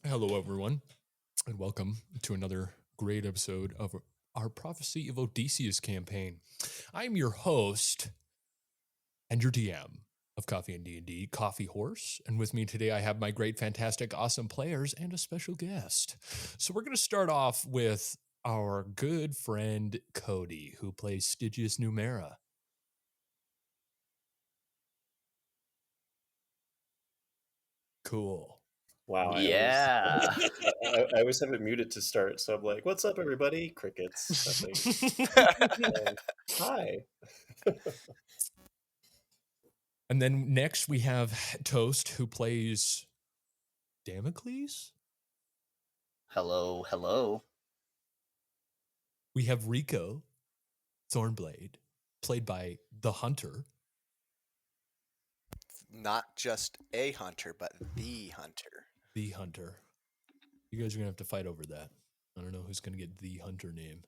Hello, everyone, and welcome to another great episode of our Prophecy of Odeecas campaign. I'm your host and your DM of Coffee and D&D, Coffee Horse, and with me today I have my great, fantastic, awesome players and a special guest. So we're going to start off with our good friend Cody, who plays Stygius Numera. Cool. Wow, Yeah. I always have it muted to start, so I'm like, "What's up, everybody?" Crickets, nothing. Hi. And then next we have Toast, who plays Damocles. Hello. We have Rico Thornblade, played by the Hunter. Not just a hunter, but the hunter. The Hunter. You guys are going to have to fight over that. I don't know who's going to get the Hunter name.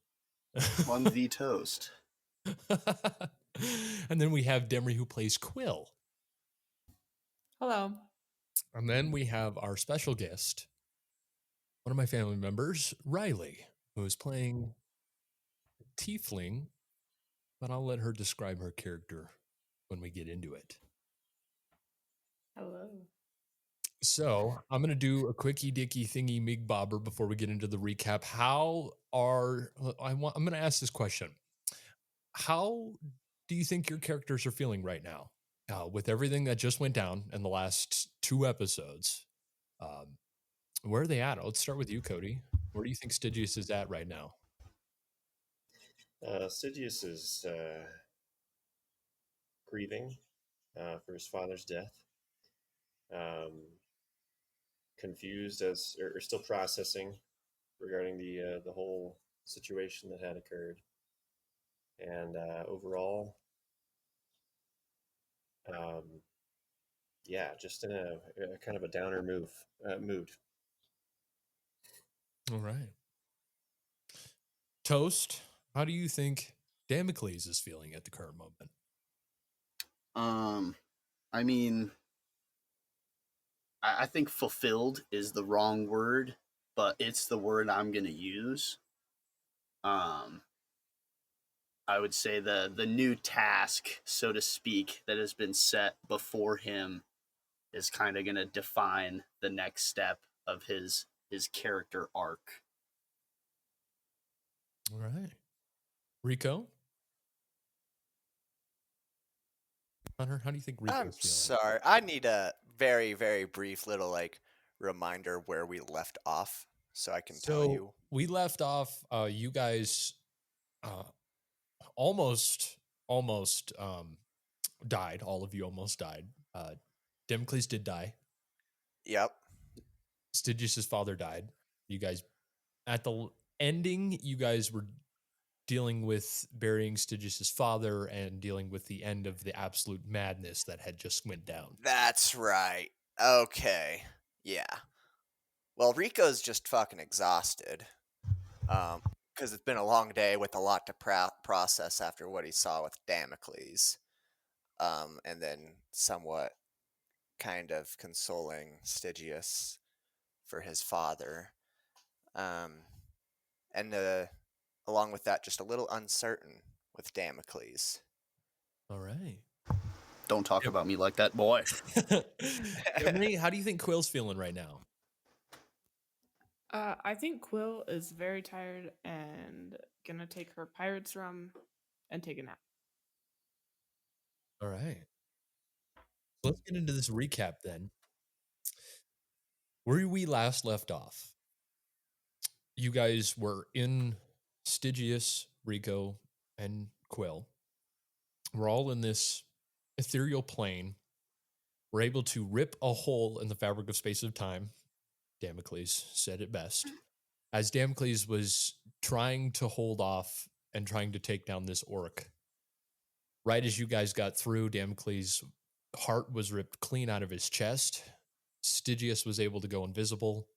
On the toast. And then we have Demry, who plays Quill. Hello. And then we have our special guest, one of my family members, Riley, who is playing Tiefling, but I'll let her describe her character when we get into it. Hello. So I'm going to do a quickie dicky thingy mig bobber before we get into the recap. I'm going to ask this question. How do you think your characters are feeling right now? With everything that just went down in the last 2 episodes, where are they at? Let's start with you, Cody. Where do you think Stygius is at right now? Sidious is grieving for his father's death. Confused or still processing regarding the whole situation that had occurred, and overall, just in a kind of a downer mood. All right. Toast, how do you think Damocles is feeling at the current moment? I mean, I think fulfilled is the wrong word, but it's the word I'm gonna use. I would say the new task, so to speak, that has been set before him is kind of gonna define the next step of his character arc. All right. Rico? Hunter, how do you think Rico's I'm feeling? sorry. I need a very, very brief little reminder where we left off so I can tell you. We left off you guys almost died. All of you almost died. Damocles did die. Yep. Stygius' father died. You guys, at the ending, you guys were dealing with burying Stygius' father and dealing with the end of the absolute madness that had just went down. That's right. Okay. Yeah. Well, Rico's just fucking exhausted. Because it's been a long day with a lot to process after what he saw with Damocles. And then somewhat kind of consoling Stygius for his father. And along with that, just a little uncertain with Damocles. All right. Don't talk about me like that, boy. Emily, how do you think Quill's feeling right now? I think Quill is very tired and gonna take her pirate's rum and take a nap. All right. Let's get into this recap then. Where we last left off, you guys were in Stygius, Rico, and Quill. We're all in this ethereal plane. We're able to rip a hole in the fabric of space of time. Damocles said it best. As Damocles was trying to hold off and trying to take down this orc, right as you guys got through, Damocles' heart was ripped clean out of his chest. Stygius was able to go invisible,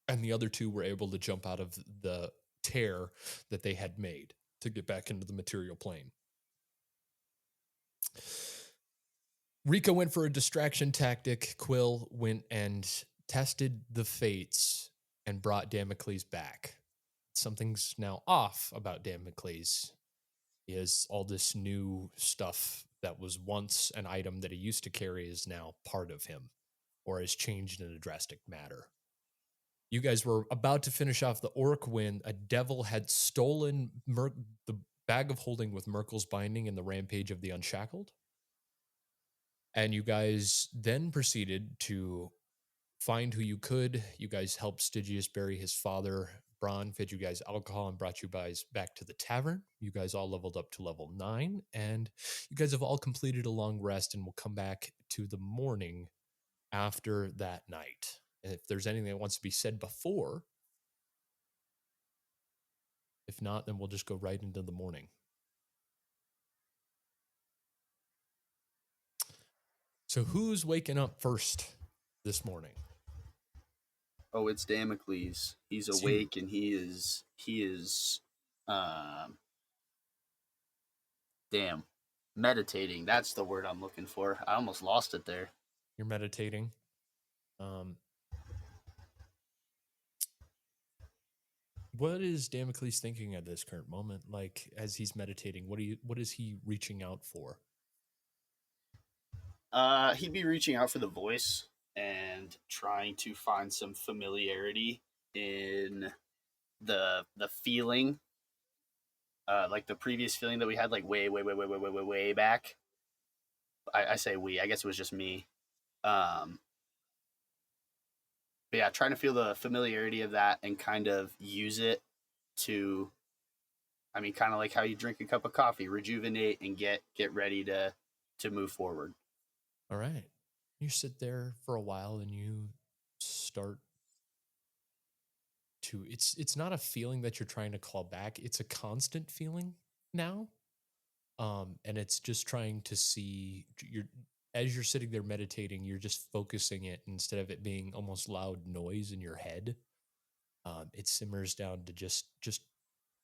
and the other two were able to jump out of the tear that they had made to get back into the material plane. Rico went for a distraction tactic. Quill went and tested the fates and brought Damocles back. Something's now off about Damocles. He has all this new stuff that was once an item that he used to carry is now part of him or has changed in a drastic manner. You guys were about to finish off the orc when a devil had stolen the bag of holding with Merkel's binding in the rampage of the Unshackled. And you guys then proceeded to find who you could. You guys helped Stygius bury his father. Bron fed you guys alcohol and brought you guys back to the tavern. You guys all leveled up to level 9, and you guys have all completed a long rest and will come back to the morning after that night. And if there's anything that wants to be said before, if not, then we'll just go right into the morning. So who's waking up first this morning? Oh, it's Damocles. He's It's you. awake and he is damn, meditating. That's the word I'm looking for. I almost lost it there. You're meditating. What is Damocles thinking at this current moment? Like as he's meditating, what is he reaching out for? He'd be reaching out for the voice and trying to find some familiarity in the feeling, like the previous feeling that we had, like way back. I say we. I guess it was just me. But yeah, trying to feel the familiarity of that and kind of use it to, I mean, kind of like how you drink a cup of coffee, rejuvenate and get ready to move forward. All right. You sit there for a while and you start to it's not a feeling that you're trying to claw back. It's a constant feeling now. And it's just trying to see as you're sitting there meditating, you're just focusing it instead of it being almost loud noise in your head. It simmers down to just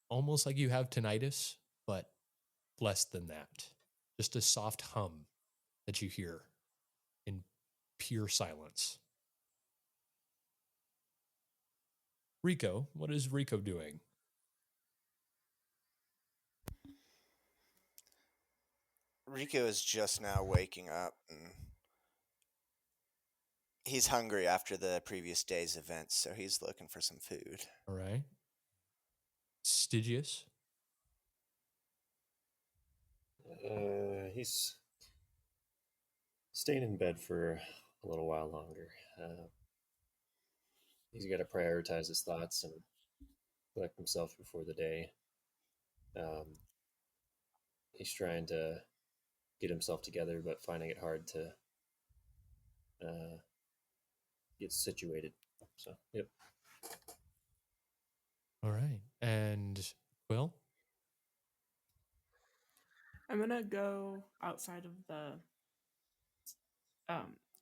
almost like you have tinnitus, but less than that. Just a soft hum that you hear in pure silence. Rico, what is Rico doing? Rico is just now waking up, and he's hungry after the previous day's events, so he's looking for some food. All right. Stygius? He's staying in bed for a little while longer. He's got to prioritize his thoughts and collect himself before the day. He's trying to get himself together, but finding it hard to get situated. So, yep. All right. And Quill? I'm gonna go outside of the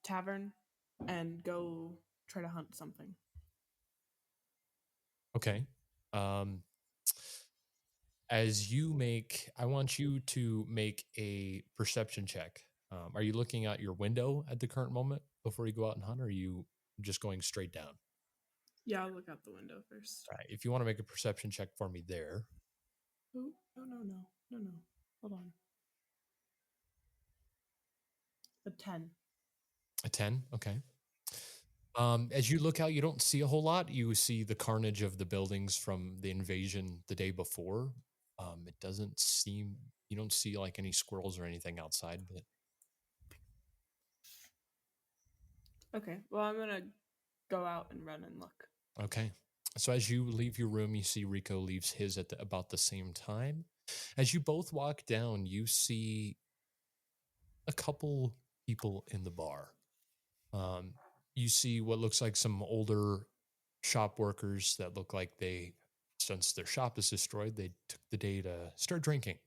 tavern and go try to hunt something. Okay. I want you to make a perception check. Are you looking out your window at the current moment before you go out and hunt, or are you just going straight down? Yeah, I'll look out the window first. All right. If you want to make a perception check for me there. Oh, no. Hold on. A 10. A 10? Okay. As you look out, you don't see a whole lot. You see the carnage of the buildings from the invasion the day before. It doesn't seem, you don't see like any squirrels or anything outside, but Okay, well, I'm gonna go out and run and look. okay. So as you leave your room, you see Rico leaves his at about the same time. As you both walk down, you see a couple people in the bar. You see what looks like some older shop workers that look like since their shop is destroyed, they took the day to start drinking.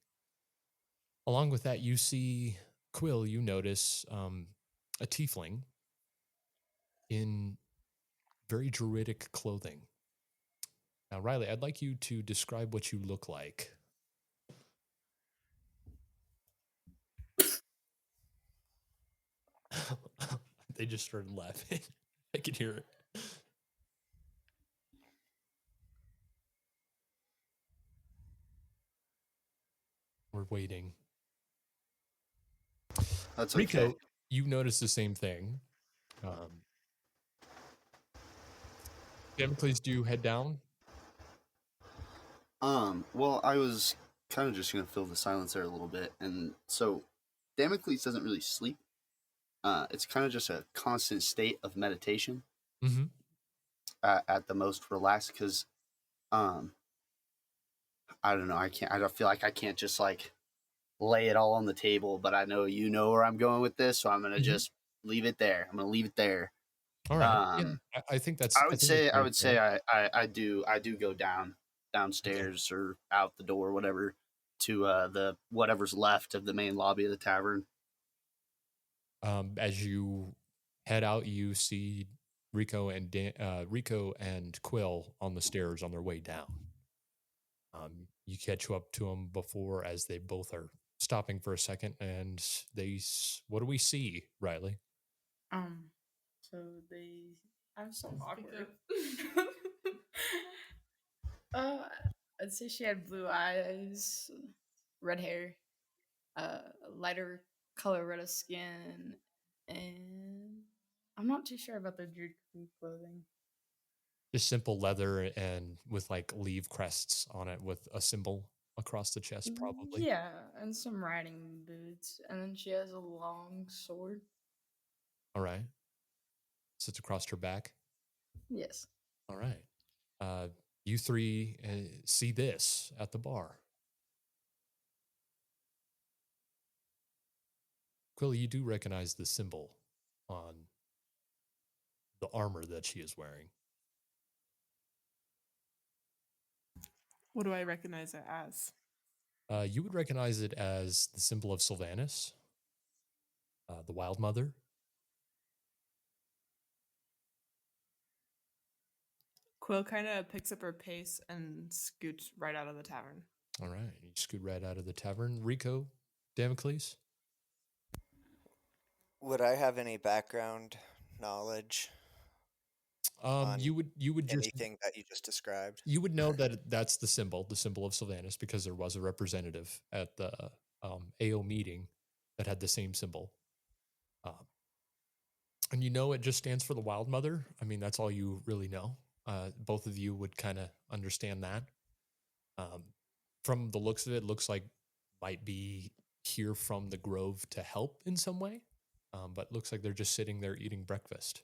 Along with that, you see Quill, you notice a tiefling in very druidic clothing. Now, Riley, I'd like you to describe what you look like. They just started laughing. I can hear it. We're waiting. That's Rico, okay. you notice the same thing. Damocles, do you head down? Well, I was kind of just gonna fill the silence there a little bit, and so Damocles doesn't really sleep. It's kind of just a constant state of meditation Mm-hmm. at the most relaxed because, um, I don't know. I don't feel like I can't just like lay it all on the table, but I know you know where I'm going with this, so I'm gonna Mhm. just leave it there. I'm gonna leave it there. All right. Yeah, Um, I think that's. I would say very fair. I do go downstairs or out the door, whatever, to the whatever's left of the main lobby of the tavern. As you head out, you see Rico and Quill on the stairs on their way down. You catch up to them before as they both are stopping for a second, and what do we see, Riley? So they I'm so awkward. up. uh, I'd say she had blue eyes, red hair, lighter color red of skin, and I'm not too sure about the druid clothing. Just simple leather and with like leaf crests on it with a symbol across the chest, probably. Yeah, and some riding boots, and then she has a long sword. All right. Sits across her back. Yes. All right. You three see this at the bar. Quill, you do recognize the symbol on the armor that she is wearing. What do I recognize it as? You would recognize it as the symbol of Sylvanas, the Wild Mother. Quill kind of picks up her pace and scoots right out of the tavern. All right. You scoot right out of the tavern. Rico, Damocles. Would I have any background knowledge on You would just anything that you just described? you would know that that's the symbol of Sylvanas, because there was a representative at the AO meeting that had the same symbol. And you know it just stands for the Wild Mother. I mean, that's all you really know. Both of you would kind of understand that. From the looks of it, looks like might be here from the Grove to help in some way. But looks like they're just sitting there eating breakfast.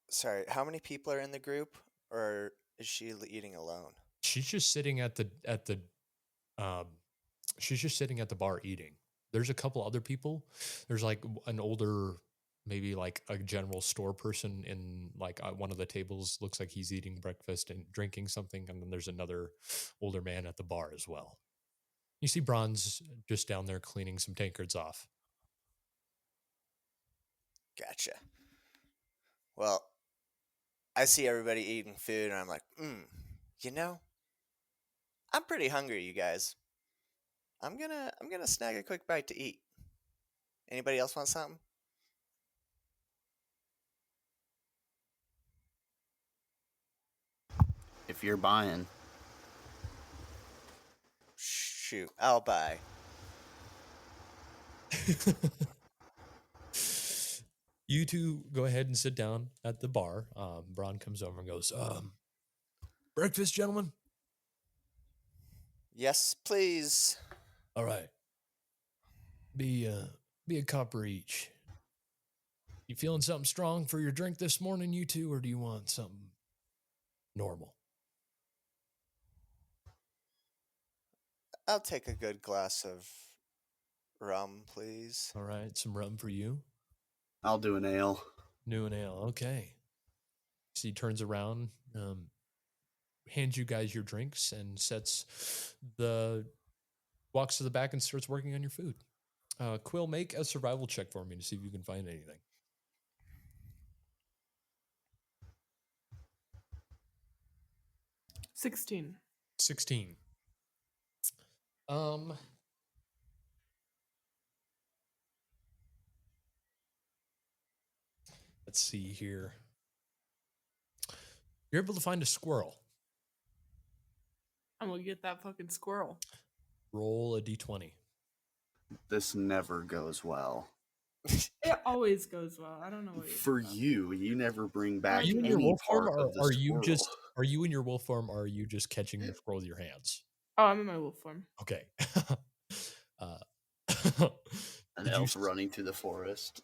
Sorry, how many people are in the group, or is she eating alone? She's just sitting at the um, she's just sitting at the bar eating. There's a couple other people. There's like an older, maybe like a general store person in like one of the tables. Looks like he's eating breakfast and drinking something. And then there's another older man at the bar as well. You see Bronze just down there cleaning some tankards off. Gotcha. Well, I see everybody eating food, and I'm like, you know, I'm pretty hungry, you guys. I'm gonna snag a quick bite to eat. Anybody else want something? If you're buying, Shoot, I'll buy. You two go ahead and sit down at the bar. Bron comes over and goes, breakfast, gentlemen? Yes, please. All right. Be a copper each. You feeling something strong for your drink this morning, you two, or do you want something normal? I'll take a good glass of rum, please. All right, some rum for you. I'll do an ale. New and ale. Okay. So he turns around, hands you guys your drinks, and walks to the back and starts working on your food. Quill, make a survival check for me to see if you can find anything. 16. 16. Let's see here. You're able to find a squirrel. I'm gonna get that fucking squirrel. Roll a d20. This never goes well. It always goes well. I don't know what For you never bring back you You in in your any wolf form, part or of the are you squirrel. just are you in your wolf form, or are you just catching the squirrel with your hands? Oh, I'm in my wolf form. Okay. uh, An did you elf running through the forest.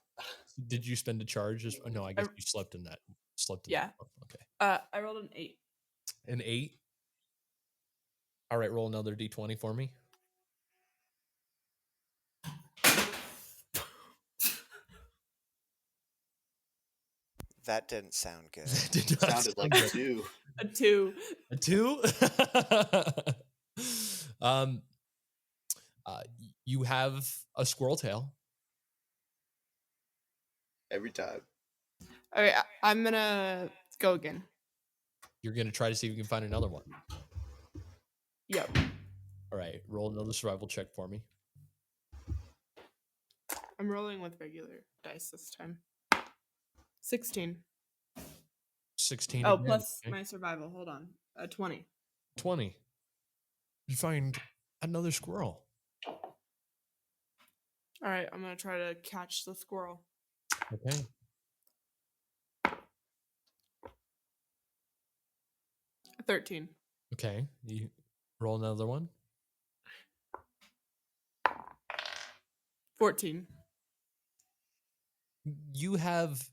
did you spend a charge? Oh, no, I guess you slept in that. Slept in Yeah. that. Okay. I rolled an 8. An 8. All right, roll another d20 for me. That didn't sound good. Did not Sounded like sound a good. 2. A 2. A 2? You have a squirrel tail. Every time. Okay, I'm gonna go again. You're going to try to see if you can find another one. Yep. All right, roll another survival check for me. I'm rolling with regular dice this time. 16. 16 Oh, again. plus Okay. my survival. Hold on. 20. 20. You find another squirrel. All right, I'm gonna try to catch the squirrel. Okay. A 13. Okay. You roll another one. 14. You have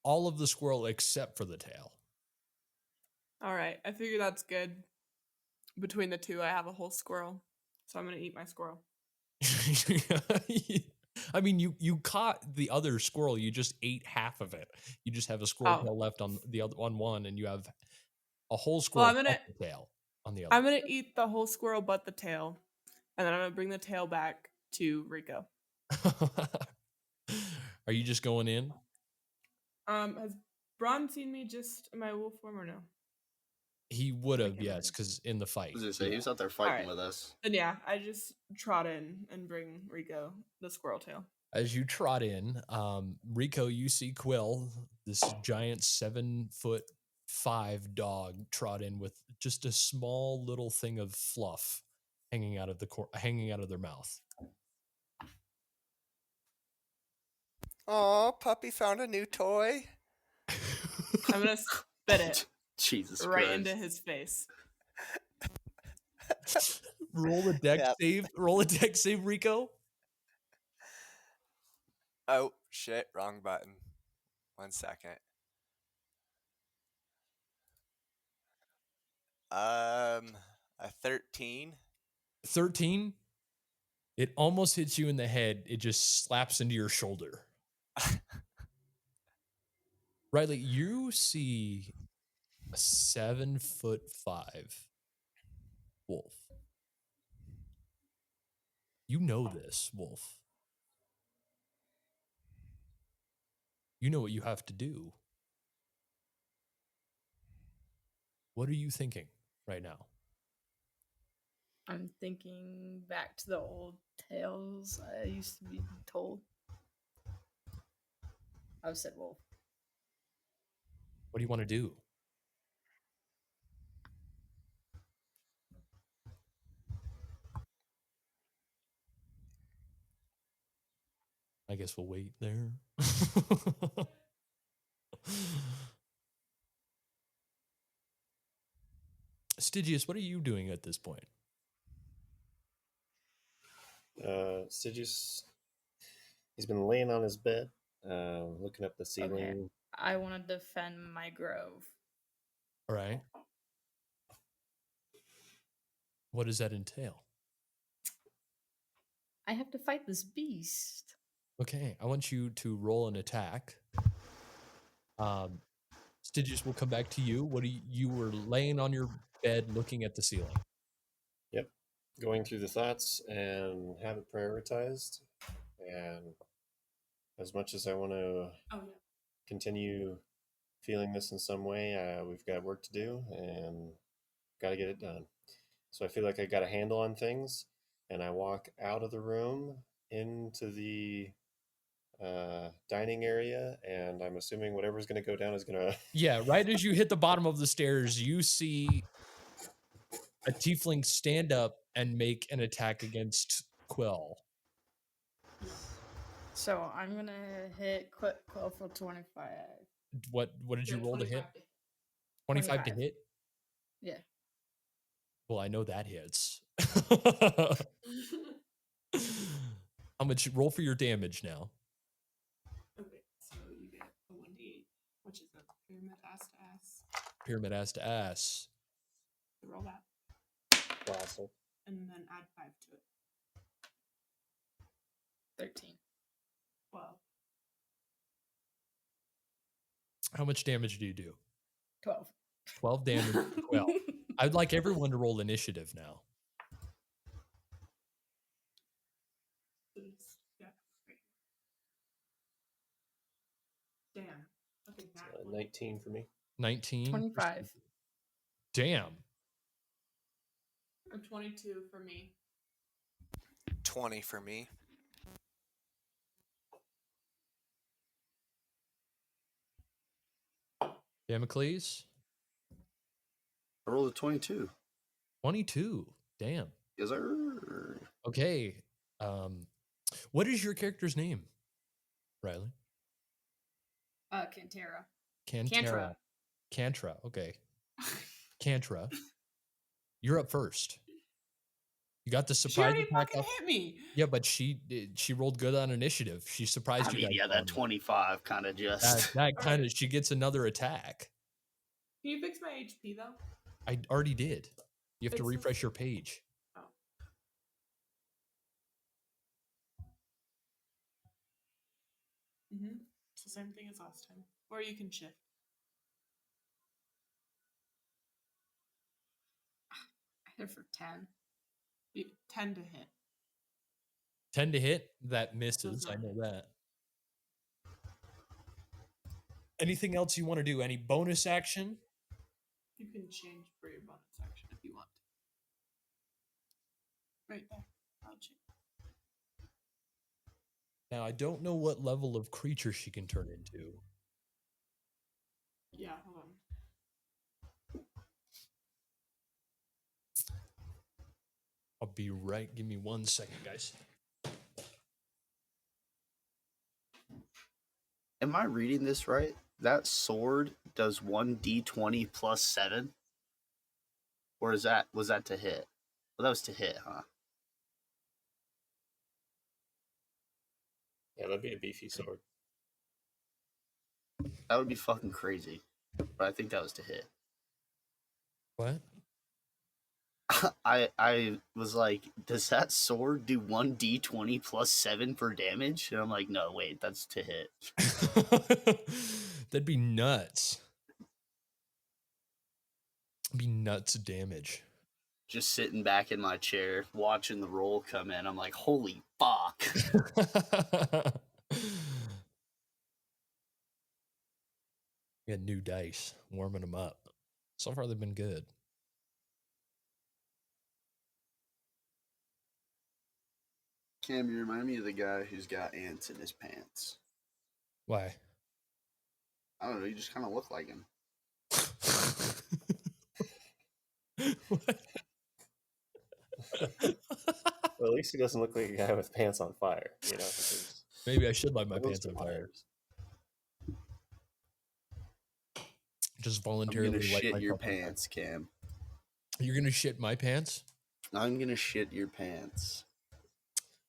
all of the squirrel except for the tail. All right, I figure that's good. Between the two, I have a whole squirrel, so I'm gonna eat my squirrel. I mean, you caught the other squirrel. You just ate half of it. You just have a squirrel tail left on the other on one, and you have a whole squirrel I'm gonna- plus the tail on the other. I'm gonna eat the whole squirrel but the tail, and then I'm gonna bring the tail back to Rico. Are you just going in? Has Braun seen me just in my wolf form or no? He would have, can't yes, remember. because in the fight. I was gonna say, yeah. he was out there fighting Alright. with us. Then yeah, I just trot in and bring Rico the squirrel tail. As you trot in, Rico, you see Quill, this giant 7'5" dog, trot in with just a small little thing of fluff hanging out of their mouth. Oh, puppy found a new toy. I'm gonna spit it Jesus right Christ. into his face. Roll a deck Yep. save. Roll a deck save, Rico. Oh, shit, wrong button. 1 second. A 13. 13. It almost hits you in the head. It just slaps into your shoulder. Riley, you see a 7'5" wolf. You know this, wolf. You know what you have to do. What are you thinking right now? I'm thinking back to the old tales I used to be told. I said wolf. What do you want to do? I guess we'll wait there. Stygius, what are you doing at this point? Stygius, he's been laying on his bed, looking up the ceiling. Okay. I want to defend my grove. All right. What does that entail? I have to fight this beast. Okay, I want you to roll an attack. Stygius will come back to you. You were laying on your bed looking at the ceiling. Yep. Going through the thoughts and have it prioritized. And as much as I want to continue feeling this in some way, we've got work to do and got to get it done. So I feel like I got a handle on things, and I walk out of the room into the dining area, and I'm assuming whatever's going to go down is going to... Yeah, right as you hit the bottom of the stairs, you see a tiefling stand up and make an attack against Quill. So I'm gonna hit Quill for 25. What did you roll to hit? 25 to hit? Yeah. Well, I know that hits. How much? Roll for your damage now. Okay, so you get a 1d8, which is a pyramid ass to ass. Pyramid ass to ass. So roll that, Classic. and then add 5 to it. 13. 12. How much damage do you do? 12. 12 damage. Well, I'd like everyone to roll initiative now. Yeah. Damn. Okay, 19 for me. 19. 25. Damn. Or 22 for me. 20 for me. Damocles? I rolled a 22. 22. Damn. Yes, sir. Okay. What is your character's name, Riley? Cantera. Cantra. Cantra. Okay. Cantra. You're up first. You got the She surprise already attack fucking up. hit me. Yeah, but she rolled good on initiative. She surprised I you mean, guys. yeah, that 25 kind of just. That kind of, she gets another attack. Can you fix my HP though? I already did. You have to Fix it? refresh your page. Oh. Mm-hmm. It's the same thing as last time. Or you can shift. I hit for 10. 10 to hit. 10 to hit, that misses. Does I not know hit. that. Anything else you want to do? Any bonus action? You can change for your bonus action if you want. Right there. I'll change. Now, I don't know what level of creature she can turn into. Yeah, hold on. I'll be right. Give me 1 second, guys. Am I reading this right? That sword does 1d20 plus 7? Or was that to hit? Well, that was to hit, huh? Yeah, that'd be a beefy sword. That would be fucking crazy. But I think that was to hit. What? I was like, does that sword do 1d20 plus 7 for damage? And I'm like, no, wait, that's to hit. That'd be nuts. It'd be nuts damage. Just sitting back in my chair, watching the roll come in. I'm like, holy fuck. Got new dice, warming them up. So far, they've been good. Cam, you remind me of the guy who's got ants in his pants. Why? I don't know, you just kind of look like him. What? Well, at least he doesn't look like a guy with pants on fire, you know. Maybe I should light my Those pants on are fire. fires. Just I'm voluntarily gonna light shit myself your on fire. pants, Cam. You're gonna shit my pants? I'm gonna shit your pants.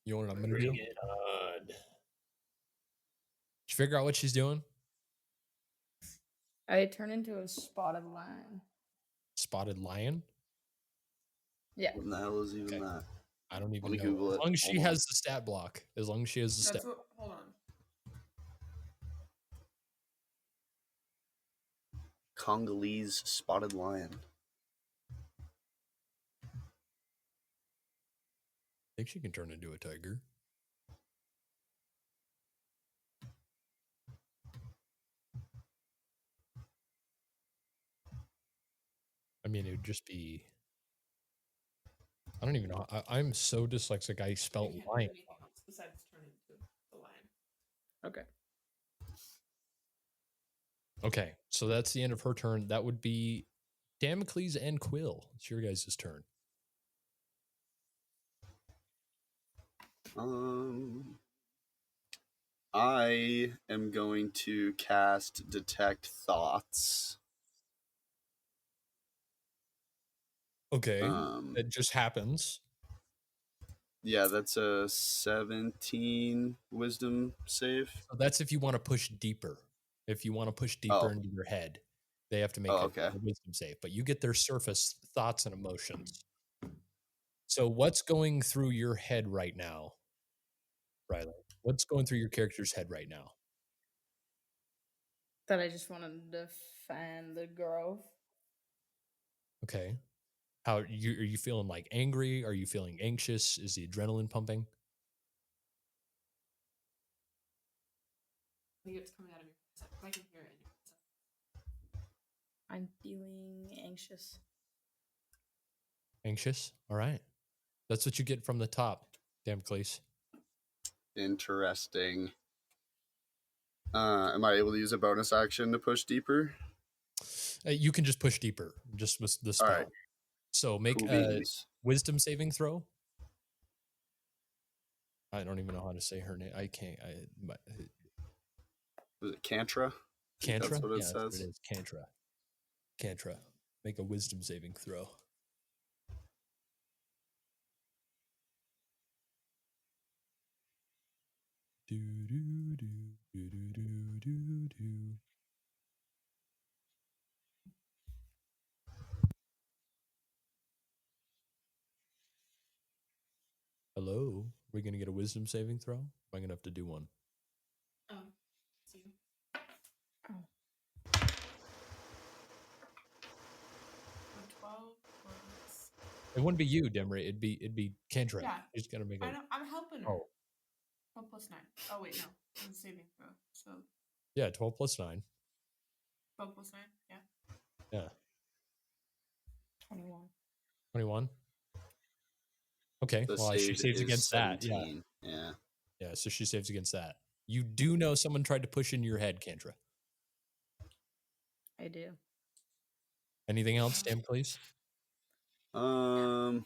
You know what I'm gonna do? Bring Did it on. you figure out what she's doing? I turn into a spotted lion. Spotted lion? Yeah. What the hell is even Okay. that? I don't even Let me know. Google As it. long as she Hold on. has the stat block. As long as she has the That's stat. what. Hold on. Congolese spotted lion. I think she can turn into a tiger. I mean, it would just be I don't even know. I'm so dyslexic. I You spelt can't do lion. anything else besides turn into the lion. Okay. Okay, so that's the end of her turn. That would be Damocles and Quill. It's your guys' turn. I am going to cast Detect Thoughts. Okay, it just happens. Yeah, that's a 17 Wisdom save. So that's if you want to push deeper. If you want to push deeper into your head, they have to make a wisdom save. But you get their surface thoughts and emotions. So what's going through your head right now, Riley? What's going through your character's head right now? That I just want to defend the grove. Okay. How are you feeling like angry? Are you feeling anxious? Is the adrenaline pumping? I think it's coming out of your headset. I can hear it in your headset. I'm feeling anxious. Anxious? All right. That's what you get from the top, Damocles. Interesting. Am I able to use a bonus action to push deeper? You can just push deeper, just with the spell. All right. So make Cool a beans. wisdom saving throw. I don't even know how to say her name. I can't. Was it Cantra? Cantra? That's what it Yeah, that's what says. it is. Cantra. Cantra. Make a wisdom saving throw. Do do do do do do do. Hello. We're gonna get a wisdom saving throw. Am I gonna have to do one? Oh, see you. Oh. 12 plus. It wouldn't be you, Demray. It'd be Cantra. Yeah. You just gotta make a. I know, I'm helping her. Oh. 12 plus 9. Oh, wait, no. It's a saving throw. So Yeah, 12 plus 9. 12 plus 9? Yeah. Yeah. 21. 21. Okay. The Well, she save saves is against 17. that. Yeah. Yeah, so she saves against that. You do know someone tried to push into your head, Cantra. I do. Anything else, Stam, please? Well,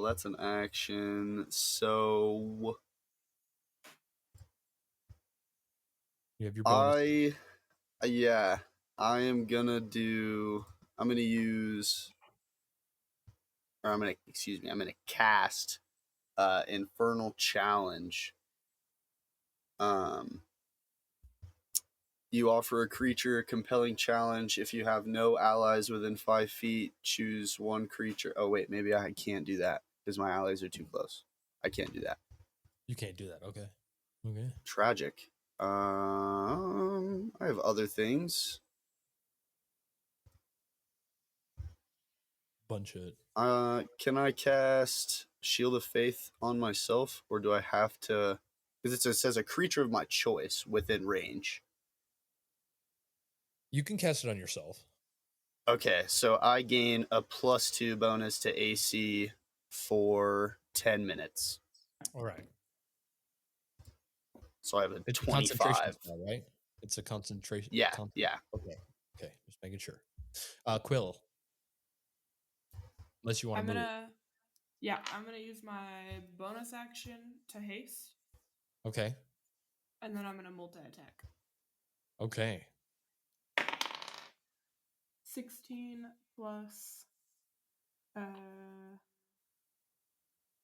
that's an action. So You have your bonus. I am gonna do. I'm gonna use. Or I'm gonna cast Infernal Challenge. You offer a creature a compelling challenge. If you have no allies within 5 feet, choose one creature. Oh wait, maybe I can't do that because my allies are too close. I can't do that. You can't do that. Okay. Okay. Tragic. I have other things. Bunch of. Can I cast Shield of Faith on myself, or do I have to? Because it says a creature of my choice within range. You can cast it on yourself. Okay, so I gain a +2 bonus to AC for 10 minutes. All right. So I have a It's 25. a concentration spell, right? It's a concentration. Yeah, yeah. Okay. Okay. Just making sure. Quill. Unless you want to move. I'm gonna use my bonus action to haste, Okay. and then I'm gonna multi-attack. Okay. 16 plus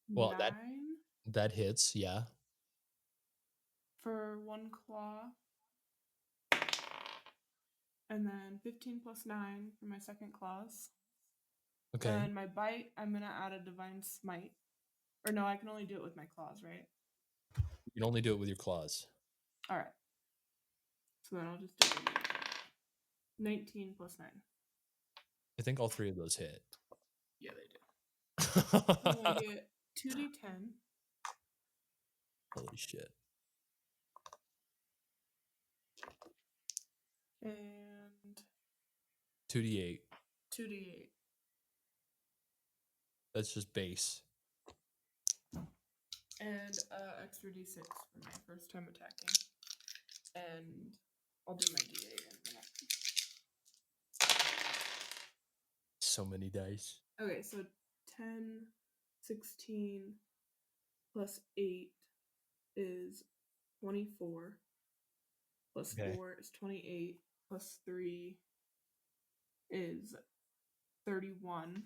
Well, 9 that hits, yeah. for one claw, and then 15 plus 9 for my second claws. Okay. And my bite, I'm gonna add a divine smite. Or no, I can only do it with my claws, right? You can only do it with your claws. All right. So then I'll just do it. 19 plus 9. I think all three of those hit. Yeah, they do. And I get 2d10. Holy shit. And 2d8. 2d8. That's just base. And extra d6 for my first time attacking. And I'll do my d8 in a minute. So many dice. Okay, so 10, 16 plus 8 is 24. Plus Okay. 4 is 28. Plus 3 is 31.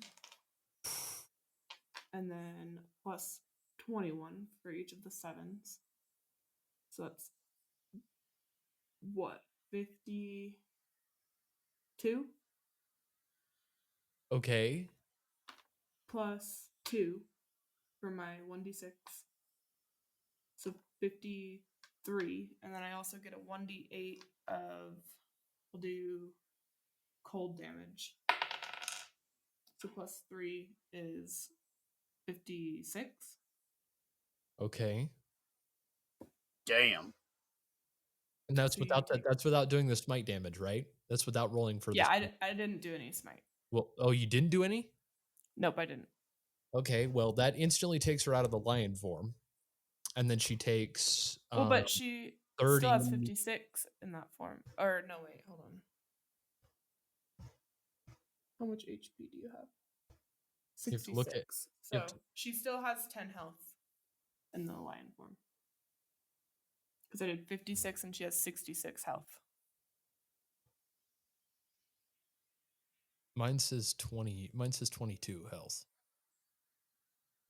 And then plus 21 for each of the sevens. So that's what? 52? Okay. Plus 2 for my 1d6. So 53. And then I also get a 1d8 of, we'll do cold damage. So plus 3 is 56. Okay. Damn. And that's So you without that. take- That's without doing the smite damage, right? That's without rolling for Yeah, the. I didn't do any smite. Well, oh, you didn't do any? Nope, I didn't. Okay. Well, that instantly takes her out of the lion form, and then she takes. Well, but she 30. still has 56 in that form. Or no, wait, hold on. How much HP do you have? You have to look 66. you So have to- she still has 10 health in the lion form. Because I did 56 and she has 66 health. Mine says 20. Mine says 22 health.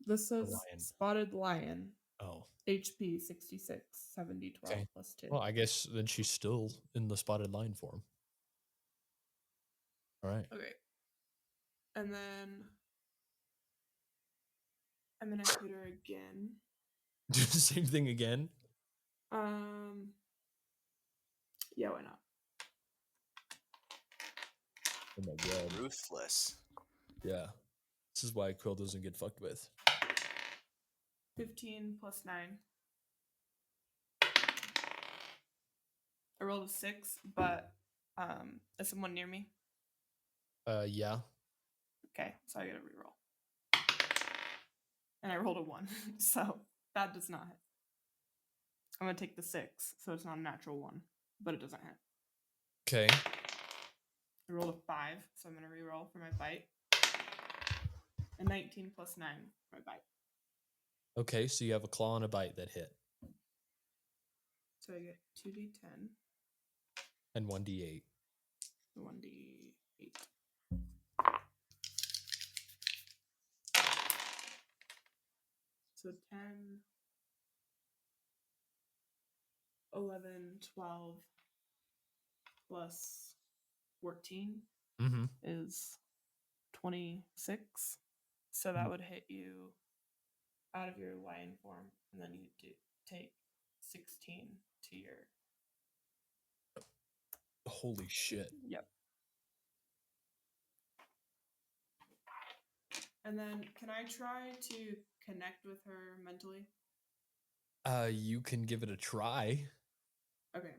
This says lion. spotted lion. Oh. HP 66, 70, 12 Okay. plus 2. Well, I guess then she's still in the spotted lion form. All right. Okay. And then I'm gonna hit her again. Do the same thing again. Yeah, why not? Oh my god. Ruthless. Yeah. This is why Quill doesn't get fucked with. 15 plus 9. I rolled a 6, but is someone near me? Yeah. Okay, so I gotta reroll. And I rolled a 1, so that does not hit. I'm gonna take the 6, so it's not a natural 1, but it doesn't hit. Okay. I rolled a 5, so I'm gonna reroll for my bite. A 19 plus 9 for my bite. Okay, so you have a claw and a bite that hit, So I get 2d10, and 1d8. 1d8. So 10, 11, 12 plus 14 Mm-hmm. is 26. So that would hit you out of your lion form, and then you do take 16 to your. Holy shit. Yep. And then can I try to connect with her mentally? You can give it a try. Okay.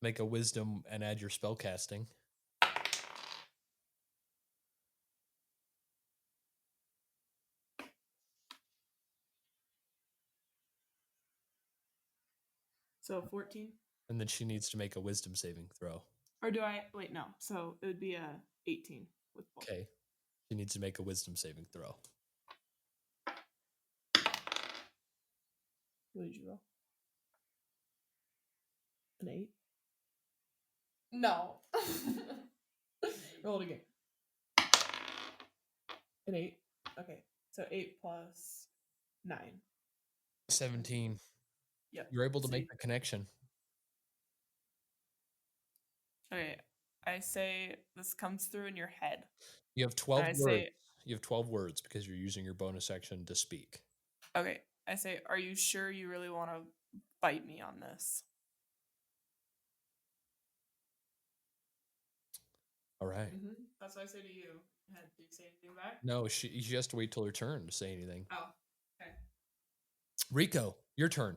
Make a wisdom and add your spell casting. So 14? And then she needs to make a wisdom saving throw. Or do I wait, no. So it would be a 18 with both. Okay. She needs to make a wisdom saving throw. What did you roll? An 8? No. Roll it again. An 8. Okay. So 8 plus 9. 17. Yep. You're able to See? make the connection. Okay. I say this comes through in your head. You have 12 I words. say- You have 12 words because you're using your bonus action to speak. Okay. I say, are you sure you really want to bite me on this? All right. Mm-hmm. That's what I say to you. Do you say anything back? No, she has to wait till her turn to say anything. Oh, okay. Rico, your turn.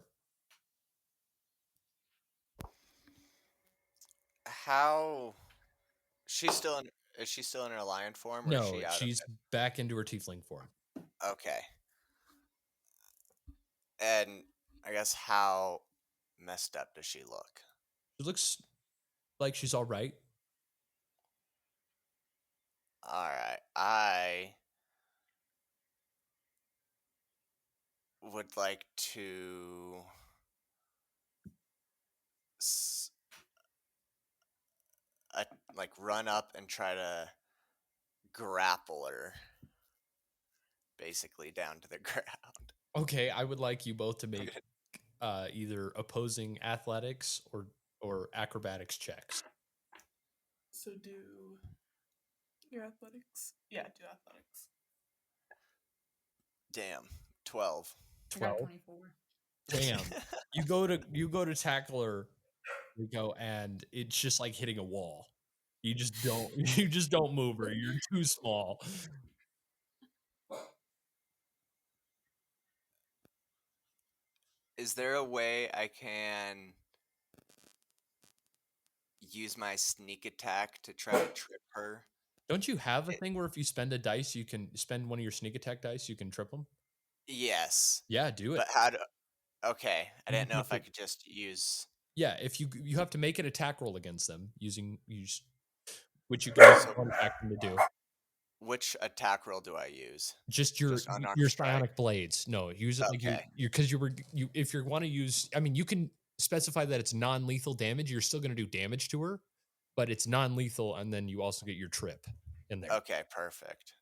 How? She's still in. Is she still in her lion form, or is No, she out she's back into her tiefling form. of it? Okay. And I guess how messed up does she look? She looks like she's all right. All right. I would like to like run up and try to grapple her basically down to the ground. Okay, I would like you both to make either opposing athletics or acrobatics checks. So do your athletics. Yeah, do athletics. Damn. 12. I got 12. 24. Damn. you go to tackle her, Rico, and it's just like hitting a wall. You just don't move her. You're too small. Is there a way I can use my sneak attack to try to trip her? Don't you have a thing where if you spend a dice, you can spend one of your sneak attack dice, you can trip them? Yes. Yeah, do it. But how do... Okay, I You didn't know have if I to- could just use... Yeah, if you have to make an attack roll against them use which you can use one action to do. Which attack roll do I use? Just Just unarmed your strike? psionic blades. No, use it like Okay. because if you want to use, I mean, you can specify that it's non-lethal damage. You're still going to do damage to her, but it's non-lethal, and then you also get your trip in there. Okay, perfect.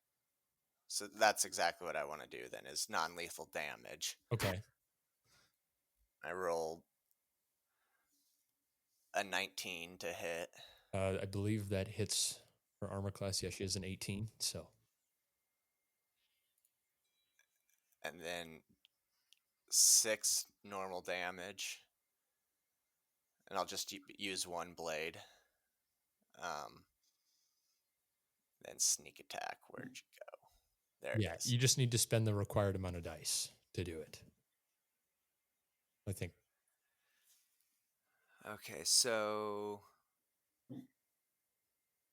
So that's exactly what I want to do then, is non-lethal damage. Okay. I rolled a 19 to hit. I believe that hits her armor class. Yeah, she has an 18. So. And then 6 normal damage. And I'll just use one blade. Then sneak attack. Where'd you go? There Yeah, it is. you just need to spend the required amount of dice to do it. I think. Okay, so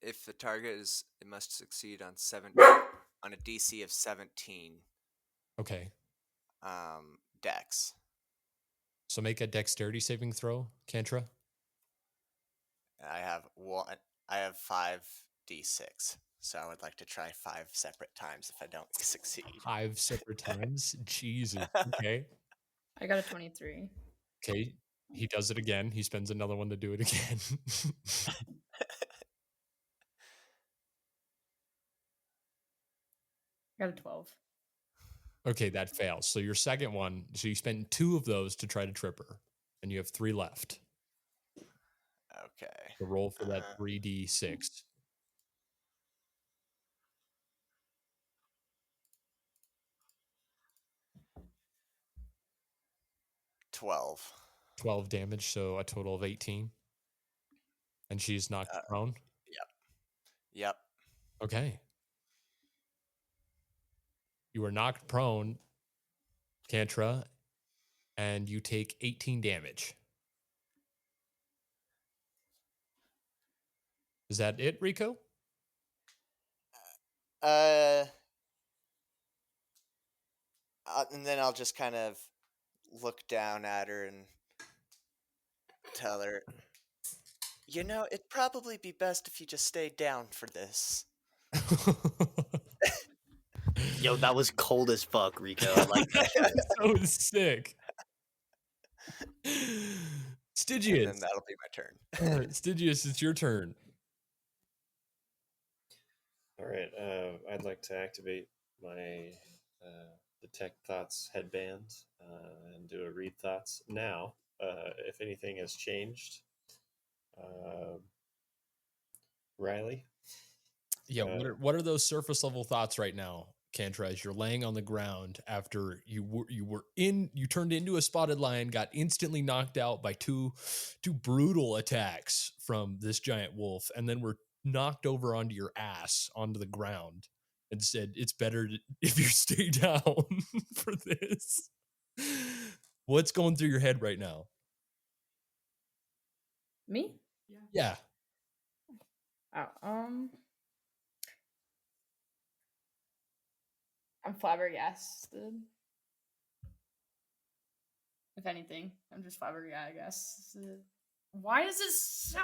if the target is, it must succeed on a DC of 17. Okay. Dex. So make a dexterity saving throw, Kantra. I have 5d6. So I would like to try 5 separate times if I don't succeed. 5 separate times. Jesus. Okay. I got a 23. Okay. He does it again. He spends another one to do it again. I got a 12. Okay, that fails. So your second one, so you spend 2 of those to try to trip her, and you have 3 left. Okay. So roll for that 3d6. 12. 12 damage, so a total of 18. And she's knocked prone? Yep. Okay. You are knocked prone, Kantra, and you take 18 damage. Is that it, Rico? And then I'll just kind of look down at her and tell her, you know, it'd probably be best if you just stayed down for this. Yo, that was cold as fuck, Rico. I like that. So sick. Stygius. And then that'll be my turn. All right, Stygius, it's your turn. All right. I'd like to activate my Detect Thoughts headband and do a Read Thoughts now. If anything has changed, Riley. Yeah, what are those surface level thoughts right now, Kantra, as you're laying on the ground after you turned into a spotted lion, got instantly knocked out by two brutal attacks from this giant wolf, and then were knocked over onto your ass onto the ground and said it's better if you stay down for this. What's going through your head right now? Me? Yeah. Oh, I'm flabbergasted. If anything, I'm just flabbergasted. Why is this so?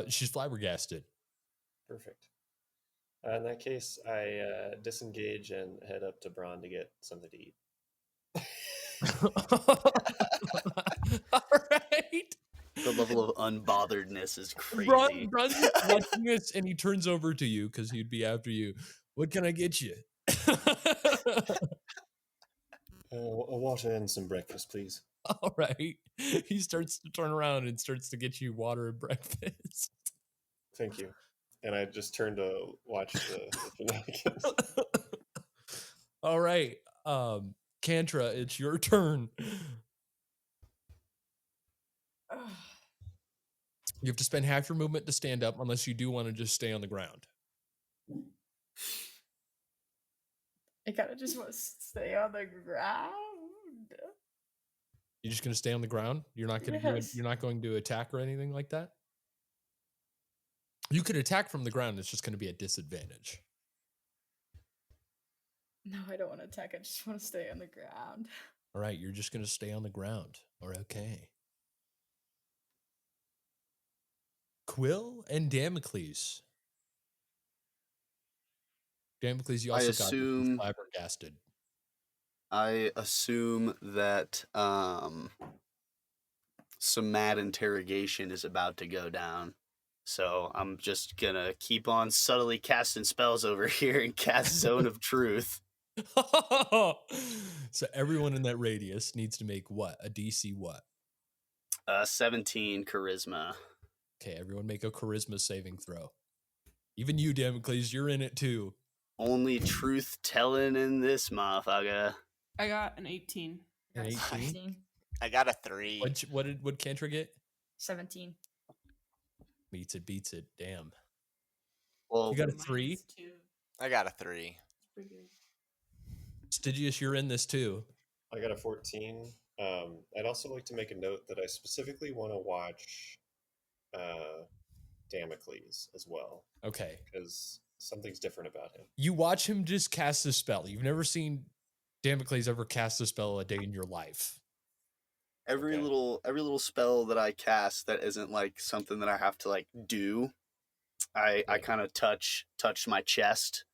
She's flabbergasted. Perfect. In that case, I disengage and head up to Braun to get something to eat. All right. The level of unbotheredness is crazy. Braun's watching this, and he turns over to you because he'd be after you. What can I get you? A water and some breakfast, please. All right. He starts to turn around and starts to get you water and breakfast. Thank you. And I just turn to watch the shenanigans. All right. Kantra, it's your turn. You have to spend half your movement to stand up unless you do want to just stay on the ground. I kind of just want to stay on the ground. You're just going to stay on the ground? You're not going to Yes. you're not going to attack or anything like that? You could attack from the ground, it's just going to be a disadvantage. No, I don't want to attack. I just want to stay on the ground. All right, you're just going to stay on the ground. Or okay. Quill and Damocles. Damocles, you also got flabbergasted. I assume that some mad interrogation is about to go down. So I'm just gonna keep on subtly casting spells over here and cast Zone of Truth. So everyone in that radius needs to make what? A DC what? 17 charisma. Okay, everyone make a charisma saving throw. Even you, Damocles, you're in it too. Only truth telling in this motherfucker. I got an 18. An 18? 16, I got a 3. What did Kantra get? 17. Beats it. Damn. Well, You got a Minus 3? 2. I got a 3. It's pretty good. Stygius, you're in this too. I got a 14. I'd also like to make a note that I specifically want to watch Damocles as well, Okay. because something's different about him. You watch him just cast a spell. You've never seen Damocles ever cast a spell a day in your life. every Okay. little spell that I cast that isn't like something that I have to like do, I kind of touch my chest,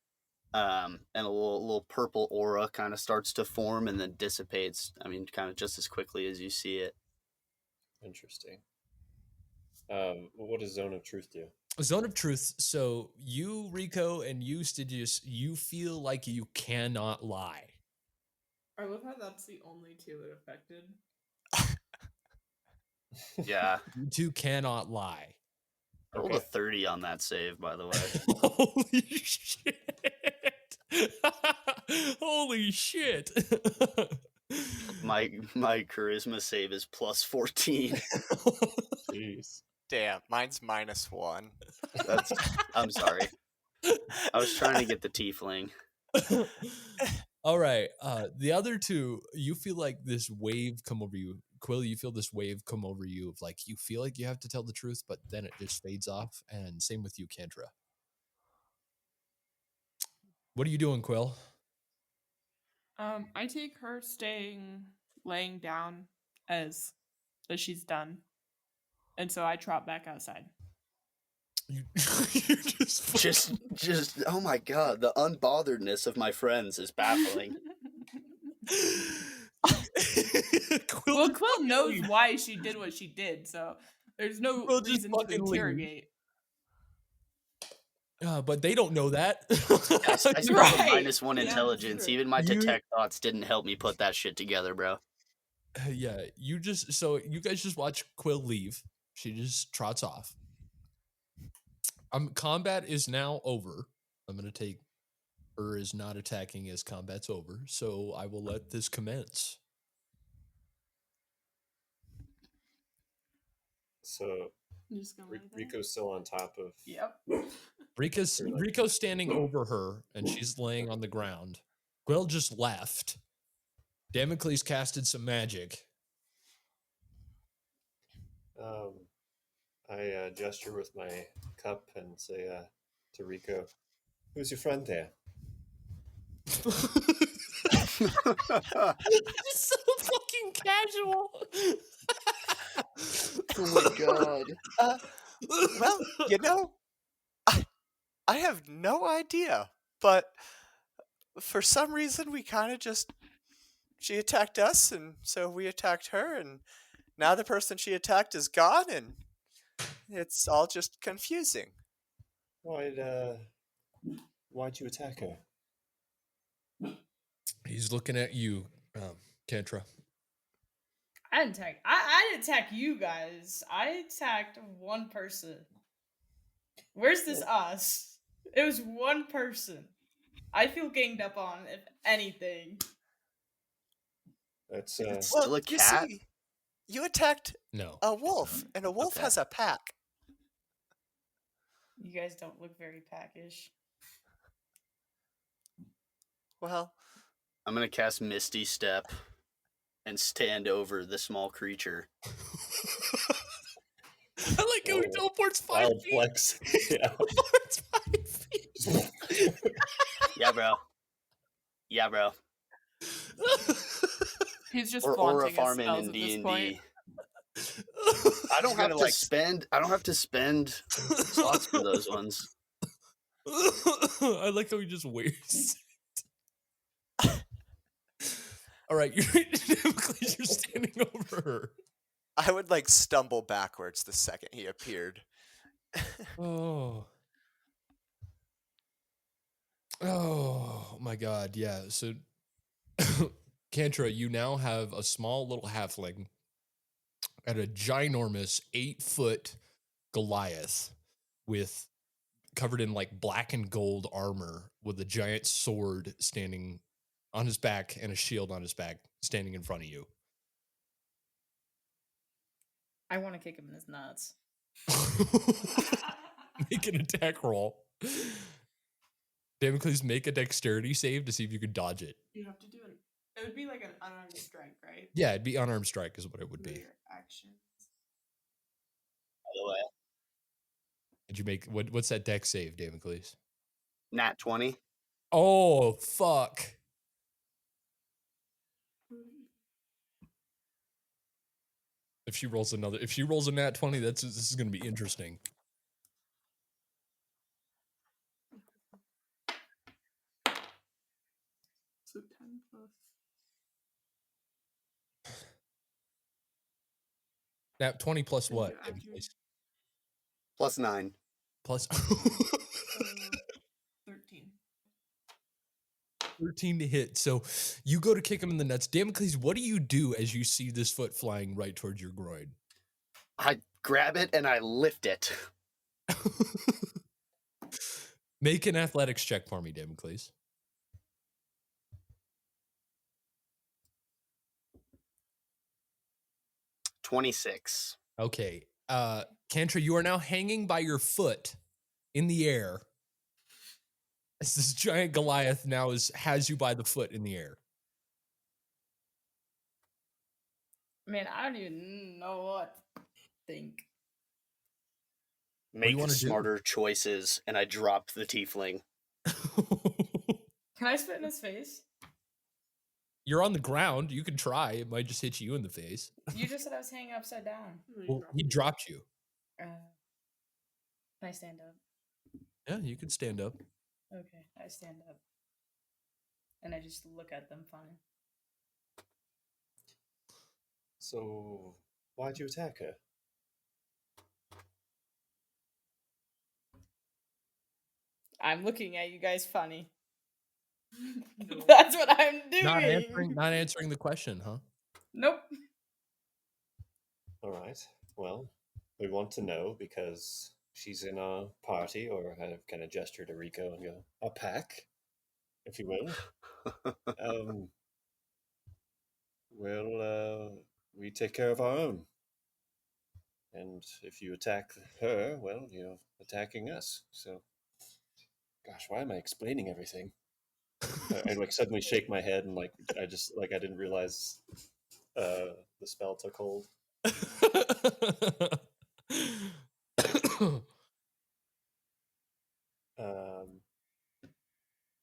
and a little purple aura kind of starts to form and then dissipates. I mean, kind of just as quickly as you see it. Interesting. What does Zone of Truth do? Zone of Truth. So you, Rico, and you, Stygius, you feel like you cannot lie. I love how that's the only two it affected. Yeah, You two cannot lie. I rolled a 30 on that save, by the way. Holy shit. Holy shit. My charisma save is plus 14. Jeez. Damn, mine's -1. I'm sorry. I was trying to get the tiefling. All right. The other two, you feel like this wave come over you. Quill, you feel this wave come over you of like you feel like you have to tell the truth, but then it just fades off. And same with you, Kendra. What are you doing, Quill? I take her laying down as she's done, and so I trot back outside. You Just oh my god, the unbotheredness of my friends is baffling. Well, Quill knows why she did what she did, so there's no Quill just reason to fucking leave. interrogate. But they don't know that. I spent a Right. -1 Yeah, intelligence. sure. Even my You- detect thoughts didn't help me put that shit together, bro. Yeah, you guys just watch Quill leave. She just trots off. Combat is now over. I'm gonna take her is not attacking as combat's over, so I will let this commence. So I'm just gonna lay there. Rico's still on top of. Yep. Rico's standing over her, and she's laying on the ground. Quill just left. Damocles casted some magic. I gesture with my cup and say to Rico, "Who's your friend there?" It's so fucking casual. Oh my god. Well, I have no idea, but for some reason we kind of she attacked us, and so we attacked her, and now the person she attacked is gone, and it's all just confusing. Why'd you attack her? He's looking at you, Kantra. I didn't attack you guys. I attacked one person. Where's this us? It was one person. I feel ganged up on, if anything. That's It's still a You cat. see, you attacked No. a wolf, and a wolf Okay. has a pack. You guys don't look very packish. Well, I'm gonna cast Misty Step and stand over the small creature. I like how he Oh, teleports 5 wild feet. flex. Yeah. Teleports 5 feet. Yeah, bro. Yeah, bro. He's just Or flaunting Aura his farming spells in at this D&D. point. I don't have gonna, to like- spend. I don't have to spend slots for those ones. I like how he just waits. All right, you're standing over her. I would like stumble backwards the second he appeared. Oh. Oh my god, yeah. So Kantra, you now have a small little halfling and a ginormous 8-foot Goliath with covered in like black and gold armor with a giant sword standing on his back and a shield on his back standing in front of you. I want to kick him in his nuts. Make an attack roll. Damocles, make a dexterity save to see if you can dodge it. You have to do it. It would be like an unarmed strike, right? Yeah, it'd be unarmed strike is what it would For be. your actions. By the way, Did you make what's that dex save, Damocles? Nat 20. Oh fuck. If she rolls a nat 20, this is gonna be interesting. So 10 plus. Nat 20 plus So what? you add your- Damocles? Plus 9. Plus So 13. 13 to hit. So you go to kick him in the nuts. Damocles, what do you do as you see this foot flying right towards your groin? I grab it and I lift it. Make an athletics check for me, Damocles. $26. Okay. Kantra, you are now hanging by your foot in the air. As this giant Goliath now has you by the foot in the air. Man, I don't even know what to think. do you Make wanna do? smarter choices, and I drop the tiefling. Can I spit in his face? You're on the ground. You can try. It might just hit you in the face. You just said I was hanging upside down. Well, he dropped you. Can I stand up? Yeah, you can stand up. Okay, I stand up. And I just look at them funny. So, why'd you attack her? I'm looking at you guys funny. No. That's what I'm doing. Not answering the question, huh? Nope. All right. Well, we want to know because she's in our party, or I kind of gesture to Rico and go, "A pack, if you will." We take care of our own. And if you attack her, well, you're attacking us. So, gosh, why am I explaining everything? I like suddenly shake my head and I didn't realize the spell took hold.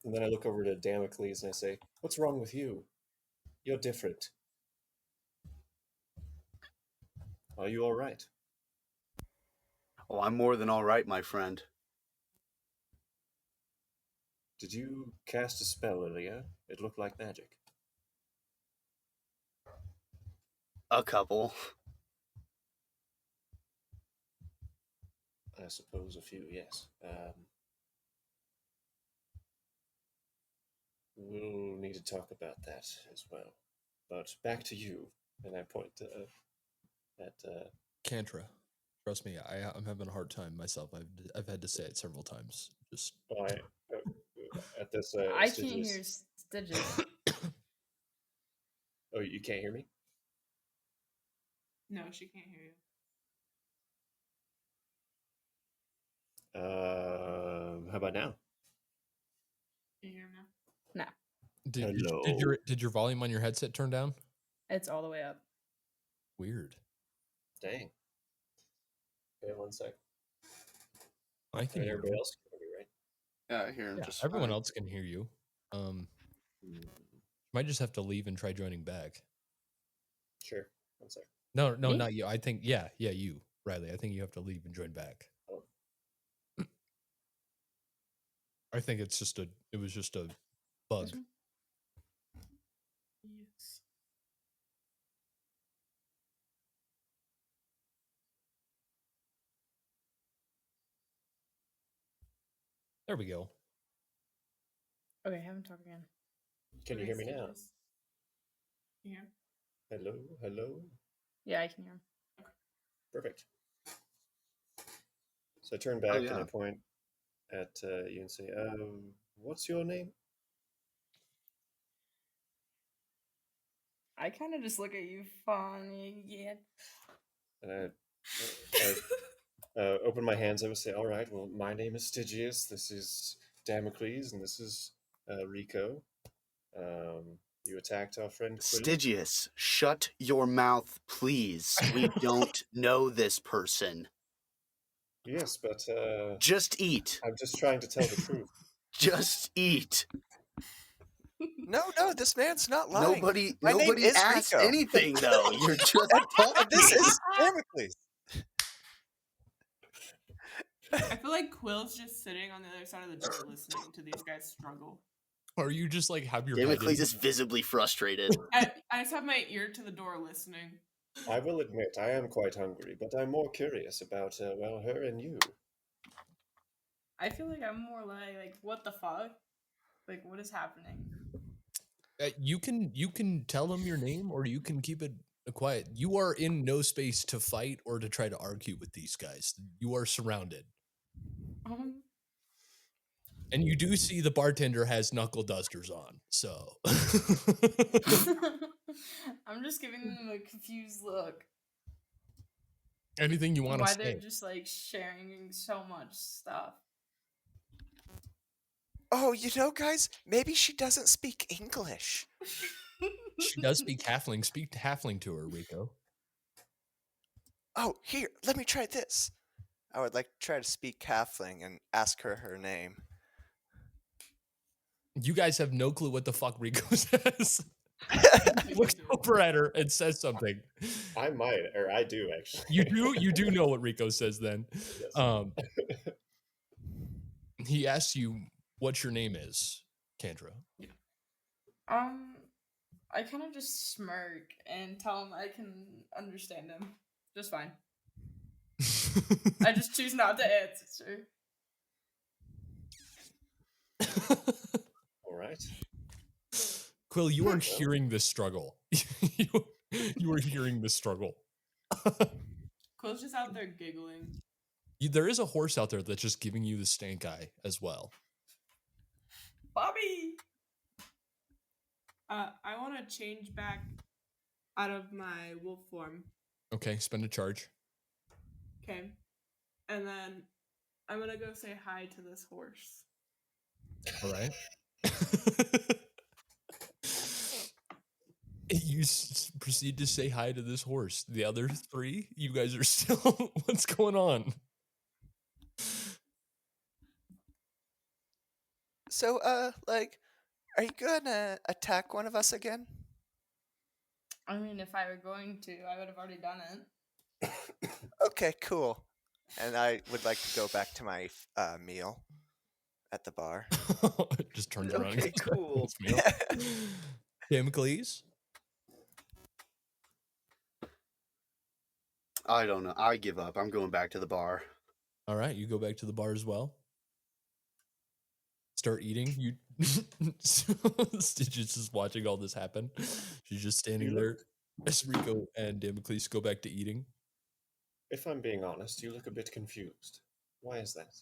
And then I look over to Damocles and I say, "What's wrong with you? You're different. Are you all right?" Oh, I'm more than all right, my friend. Did you cast a spell earlier? It looked like magic. A couple. I suppose a few, yes. We'll need to talk about that as well. But back to you, and I point at Cantra. Trust me, I'm having a hard time myself. I've had to say it several times. Just at this. I can't hear Stitches. Oh, you can't hear me? No, she can't hear you. How about now? Can you hear me now? No, did your volume on your headset turn down? it's all the way up. Weird. Dang. Okay, 1 sec. I can hear everybody you. else can hear me, right? Yeah, I hear him Yeah, just everyone fine. else can hear you. Might just have to leave and try joining back. Sure. 1 sec. No, Me? not you. I think you, Riley. I think you have to leave and join back. Oh. I think it was just a bug. This one? Yes. There we go. Okay, have him talk again. Can you hear me now? Yeah. Hello, hello. Yeah, I can hear him. Perfect. So I turn back yeah. and I point at you and say, "What's your name?" I kind of just look at you funny again. And I open my hands up and say, "All right, well, my name is Stygius. This is Damocles, and this is Rico. You attacked our friend Quill." Stygius, shut your mouth, please. We don't know this person. Yes, but Just eat. I'm just trying to tell the truth. Just eat. No, this man's not lying. Nobody My name is asked Rico. anything though. You're just And talking. this is Damocles. I feel like Quill's just sitting on the other side of the door listening to these guys struggle. Are you just like have your Damocles head is visibly frustrated. I just have my ear to the door listening. I will admit I am quite hungry, but I'm more curious about well, her and you. I feel like I'm more like what the fuck? Like, what is happening? you can tell them your name or you can keep it quiet. You are in no space to fight or to try to argue with these guys. You are surrounded. And you do see the bartender has knuckle dusters on, so. I'm just giving them a confused look. Anything you want to Why say? they're just like sharing so much stuff. Oh, guys, maybe she doesn't speak English. She does speak halfling. Speak halfling to her, Rico. Oh, here, let me try this. I would like to try to speak halfling and ask her name. You guys have no clue what the fuck Rico says. Looks over at her and says something. I might, or I do actually. You do know what Rico says then. Yes. He asks you what your name is, Kendra. I kind of just smirk and tell him I can understand him just fine. I just choose not to answer. All right. Quill, you are hearing this struggle. you are hearing this struggle. Quill's just out there giggling. There is a horse out there that's just giving you the stank eye as well. Bobby! I want to change back out of my wolf form. Okay, spend a charge. Okay. And then I'm going to go say hi to this horse. All right. You proceed to say hi to this horse. The other three, you guys are still. What's going on? So, like, are you gonna attack one of us again? I mean, if I were going to, I would have already done it. Okay, cool. And I would like to go back to my meal at the bar. Just turns around. Okay, cool. Damocles. I don't know. I give up. I'm going back to the bar. All right, you go back to the bar as well. Start eating. You Stitch is just watching all this happen. She's just standing there as Rico and Damocles go back to eating. If I'm being honest, you look a bit confused. Why is that?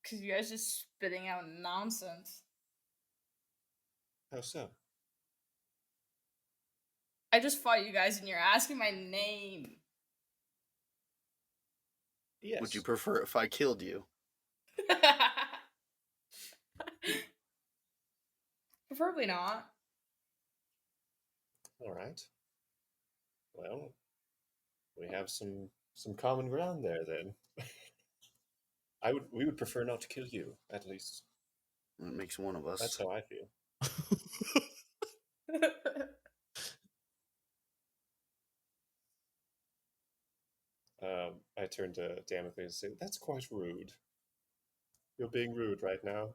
Because you guys just spitting out nonsense. How so? I just fought you guys and you're asking my name. Yes. Would you prefer if I killed you? Preferably not. All right. Well, we have some common ground there then. We would prefer not to kill you, at least. That makes one of us. That's how I feel. I turn to Damocles and say, "That's quite rude. You're being rude right now.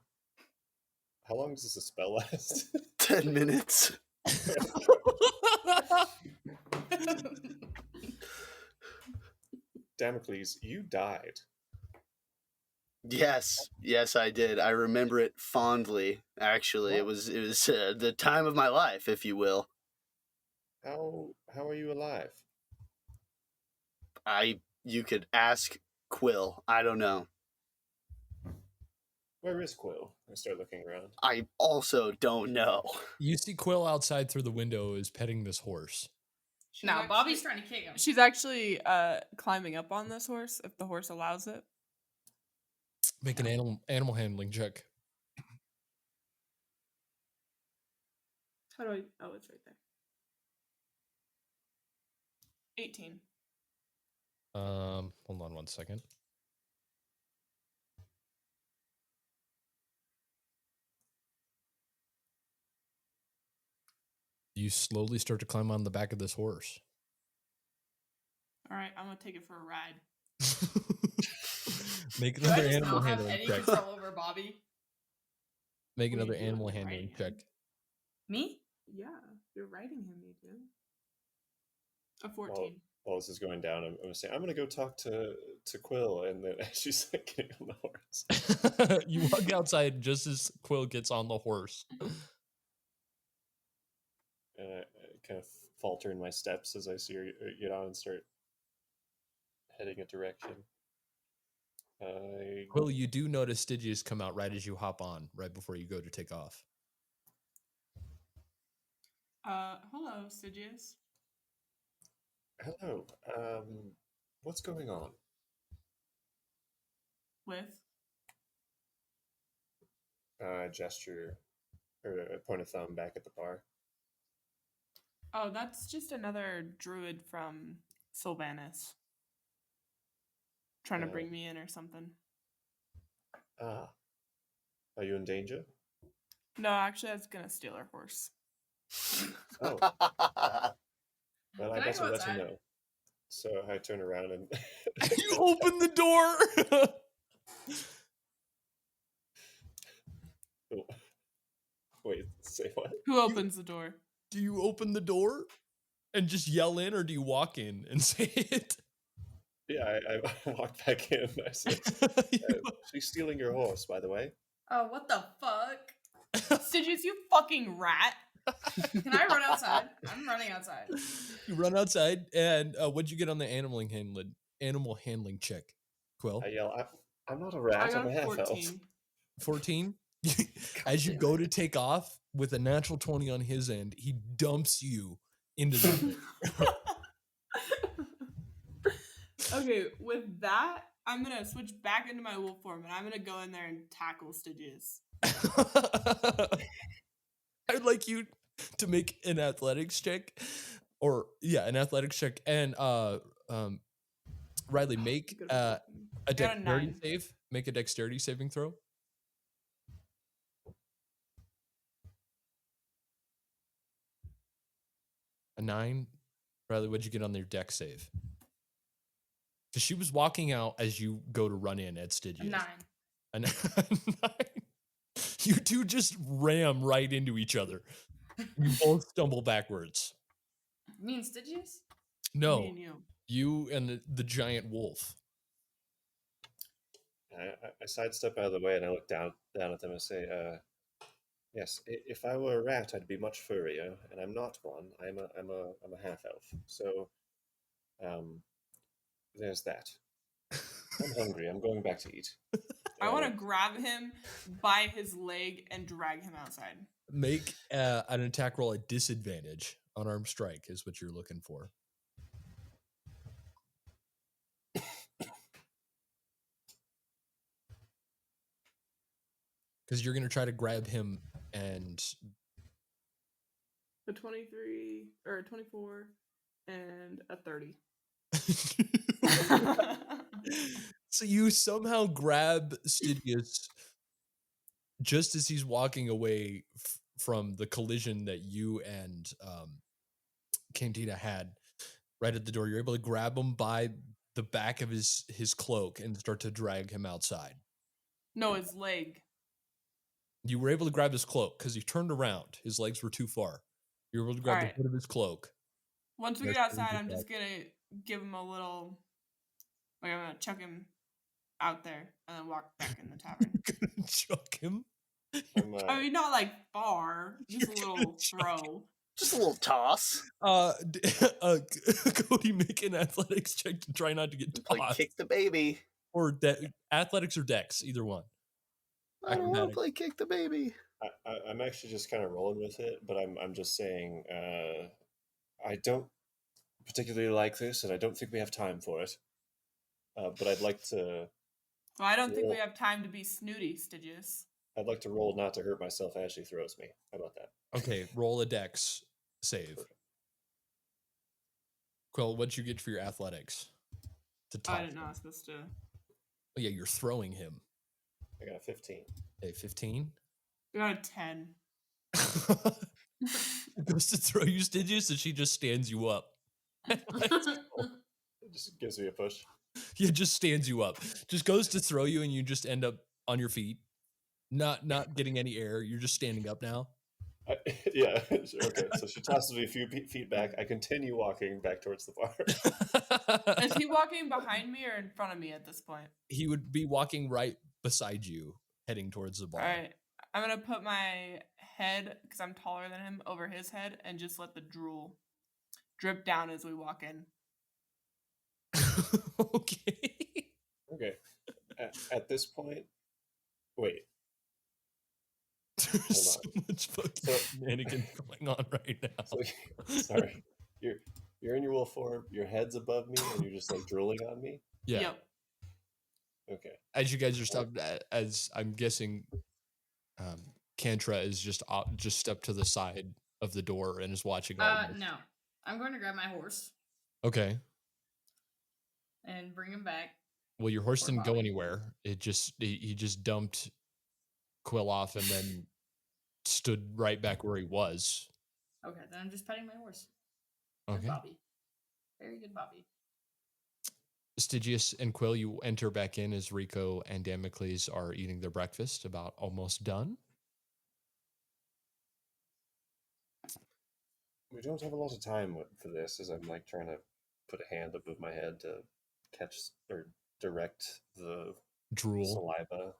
How long does this spell last?" 10 minutes. Damocles, you died. Yes, I did. I remember it fondly. Actually, it was the time of my life, if you will. How are you alive? You could ask Quill. I don't know. Where is Quill? I start looking around. I also don't know. You see Quill outside through the window is petting this horse. Now Bobby's trying to kick him. She's actually climbing up on this horse if the horse allows it. Make an animal handling check. How do I? Oh, it's right there. 18. Hold on one second. You slowly start to climb on the back of this horse. All right, I'm gonna take it for a ride. Make Do I another just animal not have handling any check. control over Bobby? Make What are you another doing? animal You're handling riding check. him. Me? Yeah, you're riding him, you do. A 14. While this is going down, I'm gonna say, I'm gonna go talk to Quill, and then she's like getting on the horse. You walk outside just as Quill gets on the horse. And I kind of falter in my steps as I see her get on and start heading a direction. Quill, you do notice Stygius come out right as you hop on, right before you go to take off. Hello, Stygius. Hello. What's going on? With? Gesture, or point of thumb back at the bar. Oh, that's just another druid from Sylvanas. Trying to bring me in or something. Ah. Are you in danger? No, actually, I was gonna steal our horse. Oh. Well, I Can I guess go I'll let you outside? know. So I turn around and You open the door! Wait, say what? Who opens the door? Do you open the door and just yell in, or do you walk in and say it? Yeah, I walked back in. I said, "She's stealing your horse, by the way." Oh, what the fuck? Stygius, you fucking rat! Can I run outside? I'm running outside. You run outside, and what'd you get on the animal handling check, Quill? I yell, "I'm not a I rat. I'm got a a half elf." 14. 14? As you damn go it. to take off with a natural 20 on his end, he dumps you into the Okay, with that, I'm gonna switch back into my wolf form and I'm gonna go in there and tackle Stygius. I'd like you to make an athletics check, an athletics check, and Riley, make Good a I got a dexterity 9. save. Make a dexterity saving throw. 9. Riley, what'd you get on their deck save? Because she was walking out as you go to run in at Stygius. 9. A 9. You two just ram right into each other. You both stumble backwards. Me and Stygius? No, Me and you. you and the giant wolf. I sidestep out of the way and I look down at them and say, "Yes, if I were a rat, I'd be much furrier, and I'm not one. I'm a half elf. So, there's that. I'm hungry. I'm going back to eat." I want to grab him by his leg and drag him outside. Make an attack roll at disadvantage. Unarmed strike is what you're looking for. Because you're going to try to grab him and... A 23 or a 24 and a 30. So you somehow grab Stygius just as he's walking away from the collision that you and Cantina had right at the door. You're able to grab him by the back of his cloak and start to drag him outside. No, his leg. You were able to grab his cloak because he turned around. His legs were too far. You were able to grab the hood of his cloak. Once we get outside, I'm just going to give him a little... Like, I'm going to chuck him out there and then walk back in the tavern. You're going to chuck him? I mean, not like far. Just a little throw. Just a little toss. Cody, make an athletics check to try not to get tossed. Like kick the baby. Or athletics or dex, either one. I don't want to play kick the baby. I'm actually just kind of rolling with it, but I'm just saying I don't particularly like this, and I don't think we have time for it. But I'd like to... Well, I don't think we have time to be snooty, Stygius. I'd like to roll not to hurt myself as she throws me. How about that? Okay, roll a dex save. Quill, what'd you get for your athletics? I didn't know I was supposed to... Oh, yeah, you're throwing him. I got a 15. Okay, 15? I got a 10. Goes to throw you, Stygius, and she just stands you up. It just gives me a push. Yeah, just stands you up. Just goes to throw you, and you just end up on your feet. Not getting any air. You're just standing up now. Yeah. Okay. So she tosses me a few feet back. I continue walking back towards the bar. Is he walking behind me or in front of me at this point? He would be walking right beside you, heading towards the bar. All right. I'm going to put my head, because I'm taller than him, over his head and just let the drool drip down as we walk in. Okay. Okay. At this point, wait. There's so much fucking shenanigans going on right now. Sorry. You're in your wolf form, your head's above me, and you're just like drooling on me? Yeah. Yep. Okay. As you guys are stopped, as I'm guessing, Kantra is just stepped to the side of the door and is watching all this. No. I'm going to grab my horse Okay. and bring him back. Well, your horse Or didn't go Bobby. anywhere. He just dumped Quill off and then stood right back where he was. Okay, then I'm just petting my horse. Okay. Good Bobby. Very good Bobby. Stygius and Quill, you enter back in as Rico and Damocles are eating their breakfast, about almost done. We don't have a lot of time for this, as I'm like trying to put a hand above my head to catch or direct the Drool. saliva.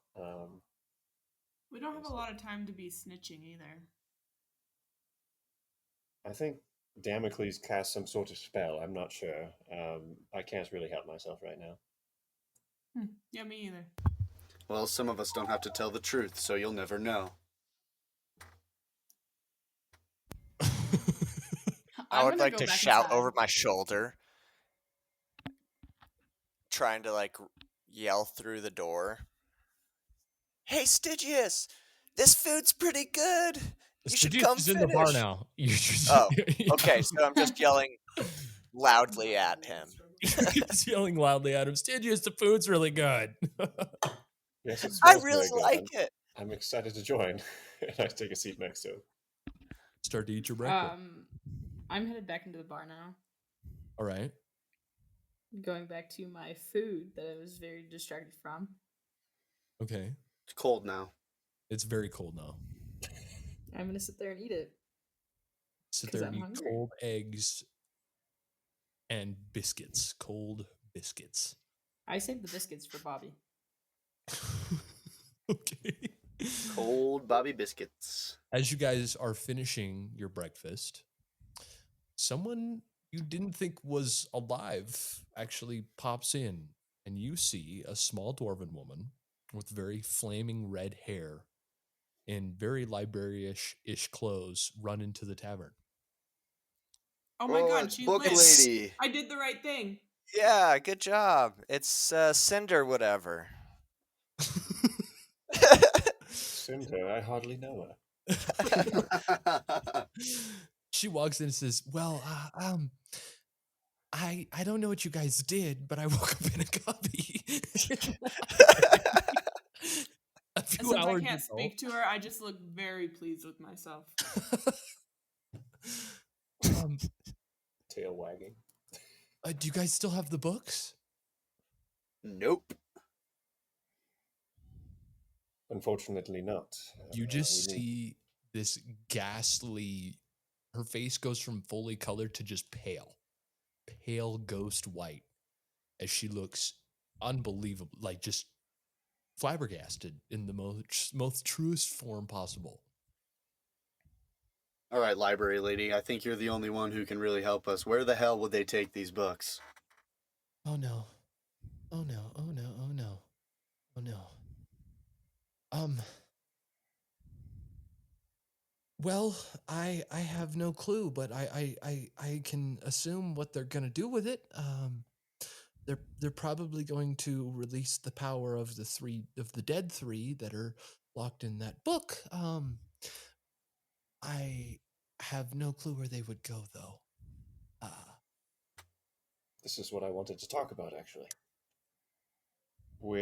We don't have a lot of time to be snitching either. I think Damocles cast some sort of spell. I'm not sure. I can't really help myself right now. Yeah, me either. Well, some of us don't have to tell the truth, so you'll never know. I I'm would gonna like go to back shout inside. over my shoulder, trying to like yell through the door. Hey, Stygius, this food's pretty good. You should come is finish. in the bar now. Oh, okay. So I'm just yelling loudly at him. He's yelling loudly at him. Stygius, the food's really good. Yes, it I smells really very good. like it. I'm excited to join. And I take a seat next to him. Start to eat your breakfast. I'm headed back into the bar now. All right. Going back to my food that I was very distracted from. Okay. It's cold now. It's very cold now. I'm gonna sit there and eat it. Sit 'Cause there and I'm eat hungry. cold eggs and biscuits. Cold biscuits. I saved the biscuits for Bobby. Okay. Cold Bobby biscuits. As you guys are finishing your breakfast, someone you didn't think was alive actually pops in, and you see a small dwarven woman with very flaming red hair in very library-ish clothes run into the tavern. Oh my Oh, god, it's she's Book lit. Lady. I did the right thing. Yeah, good job. It's Cinder, whatever. Cinder, I hardly know her. She walks in and says, "Well, I don't know what you guys did, but I woke up in a cubby a And few since I hours can't ago." speak to her, I just look very pleased with myself. um, Tail wagging. do you guys still have the books? Nope. Unfortunately not. You just we need- see this ghastly. Her face goes from fully colored to just pale ghost white, as she looks unbelievable, like just flabbergasted in the most truest form possible. All right, library lady. I think you're the only one who can really help us. Where the hell would they take these books? Oh no. Oh no. Oh no. Oh no. Oh no. Well, I have no clue, but I can assume what they're gonna do with it. They're probably going to release the power of the dead three that are locked in that book. I have no clue where they would go though. This is what I wanted to talk about, actually. We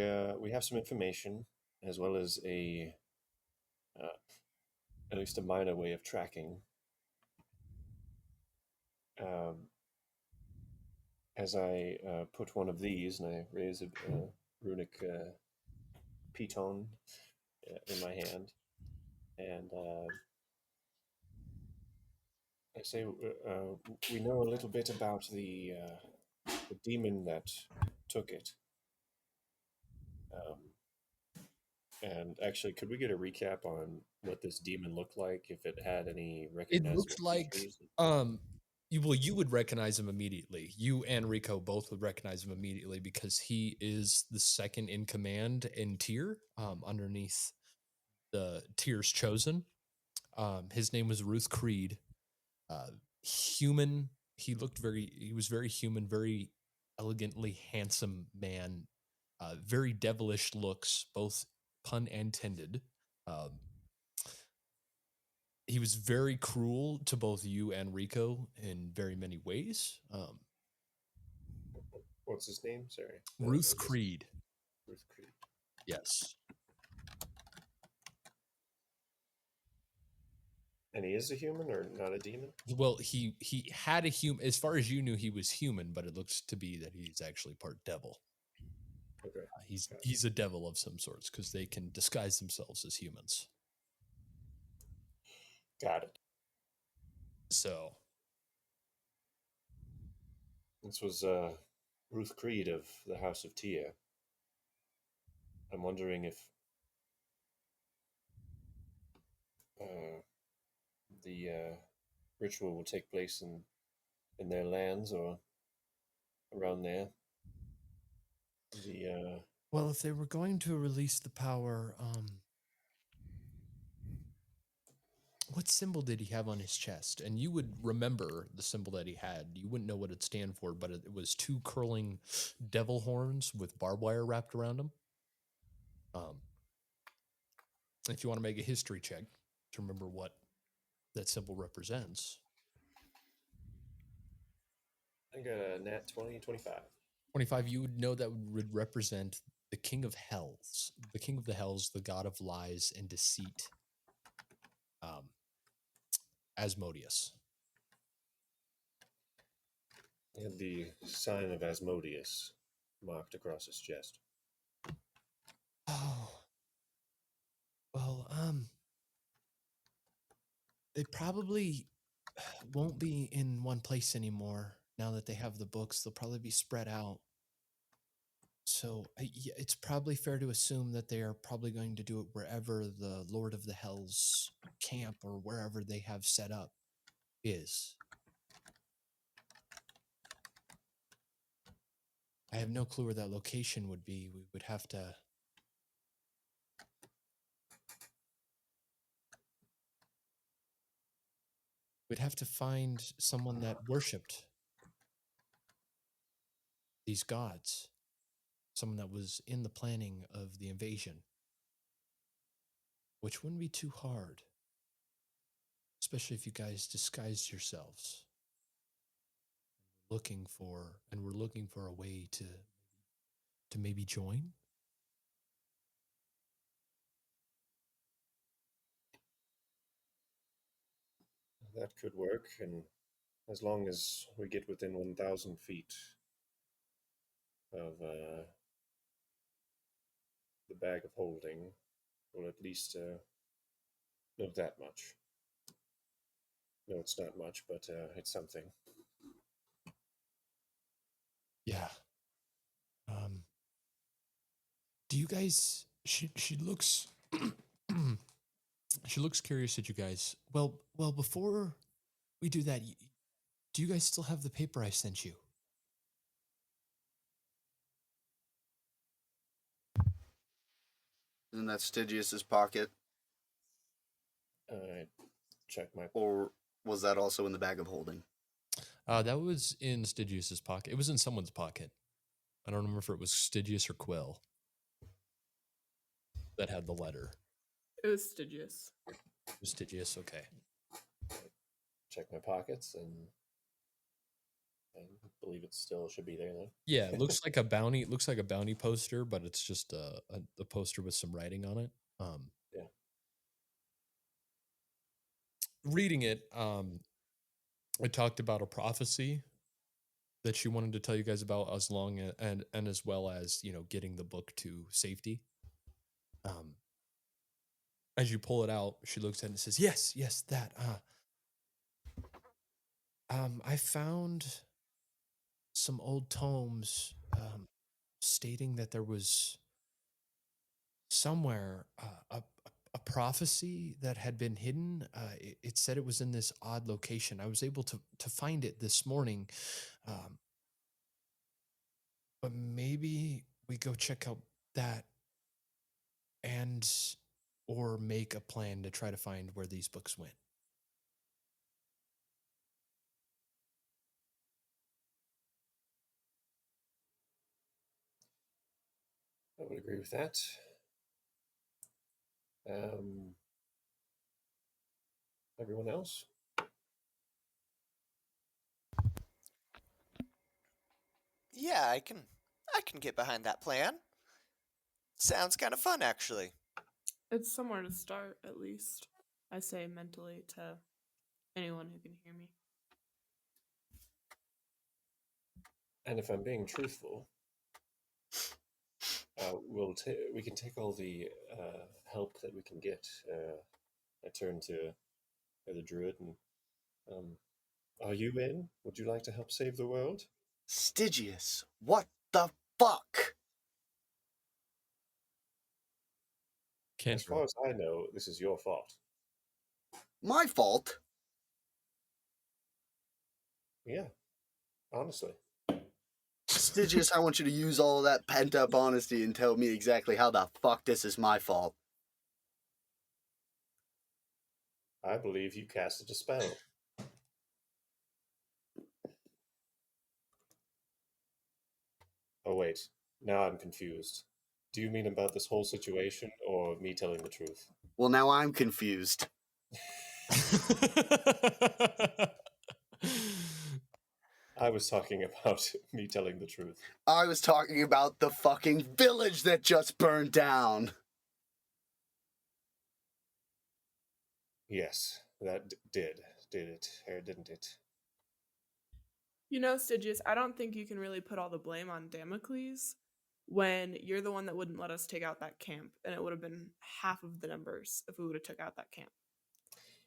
have some information, as well as at least a minor way of tracking. As I put one of these, and I raise a runic piton in my hand, and I say, we know a little bit about the demon that took it. And actually, could we get a recap on what this demon looked like? If it had any It recognizable looks like features? you would recognize him immediately. You and Rico both would recognize him immediately because he is the second in command in tier, underneath the tiers chosen. His name was Ruth Creed. Human. He was very human, very elegantly handsome man. Very devilish looks, both pun intended. He was very cruel to both you and Rico in very many ways. What's his name? Sorry. Ruth Creed. Ruth Creed. Yes. And he is a human or not a demon? Well, he had a human. As far as you knew, he was human, but it looks to be that he's actually part devil. Okay. He's a devil of some sorts because they can disguise themselves as humans. Got it. So This was Ruth Creed of the House of Tia. I'm wondering if the ritual will take place in their lands or around there. well, if they were going to release the power, what symbol did he have on his chest? And you would remember the symbol that he had. You wouldn't know what it stand for, but it was two curling devil horns with barbed wire wrapped around them. If you want to make a history check to remember what that symbol represents. I got a nat 20, 25. 25, you would know that would represent the king of hells. The king of the hells, the god of lies and deceit. Asmodeus. And the sign of Asmodeus marked across his chest. Oh. Well, they probably won't be in one place anymore now that they have the books. They'll probably be spread out. So yeah, it's probably fair to assume that they are probably going to do it wherever the Lord of the Hells camp or wherever they have set up is. I have no clue where that location would be. We would have to. We'd have to find someone that worshipped these gods, someone that was in the planning of the invasion, which wouldn't be too hard, especially if you guys disguised yourselves. We're looking for a way to maybe join. That could work, and as long as we get within 1,000 feet of the bag of holding, we'll at least know that much. No, it's not much, but it's something. Yeah. Do you guys? She looks. She looks curious at you guys. Well. Before we do that, do you guys still have the paper I sent you? Isn't that Stygious's pocket? Check my. Or was that also in the bag of holding? That was in Stygious's pocket. It was in someone's pocket. I don't remember if it was Stygius or Quill that had the letter. It was Stygius. It was Stygius, okay. Check my pockets, and I believe it still should be there. Though. Yeah, it looks like a bounty. It looks like a bounty poster, but it's just a poster with some writing on it. Yeah. Reading it, it talked about a prophecy that she wanted to tell you guys about, as long and as well as getting the book to safety. As you pull it out, she looks at it and says, "Yes, that. I found some old tomes stating that there was somewhere a prophecy that had been hidden. It said it was in this odd location. I was able to find it this morning, but maybe we go check out that and or make a plan to try to find where these books went." I would agree with that. Everyone else? Yeah, I can get behind that plan. Sounds kind of fun, actually. It's somewhere to start, at least. I say mentally to anyone who can hear me. And if I'm being truthful, we can take all the help that we can get. I turn to the druid and, are you in? Would you like to help save the world? Stygius, what the fuck? As far as I know, this is your fault. My fault? Yeah, honestly. Stygius, I want you to use all of that pent-up honesty and tell me exactly how the fuck this is my fault. I believe you casted a spell. Oh, wait. Now I'm confused. Do you mean about this whole situation or me telling the truth? Well, now I'm confused. I was talking about me telling the truth. I was talking about the fucking village that just burned down. Yes, that did it, or didn't it? You know, Stygius, I don't think you can really put all the blame on Damocles when you're the one that wouldn't let us take out that camp, and it would have been half of the numbers if we would have took out that camp.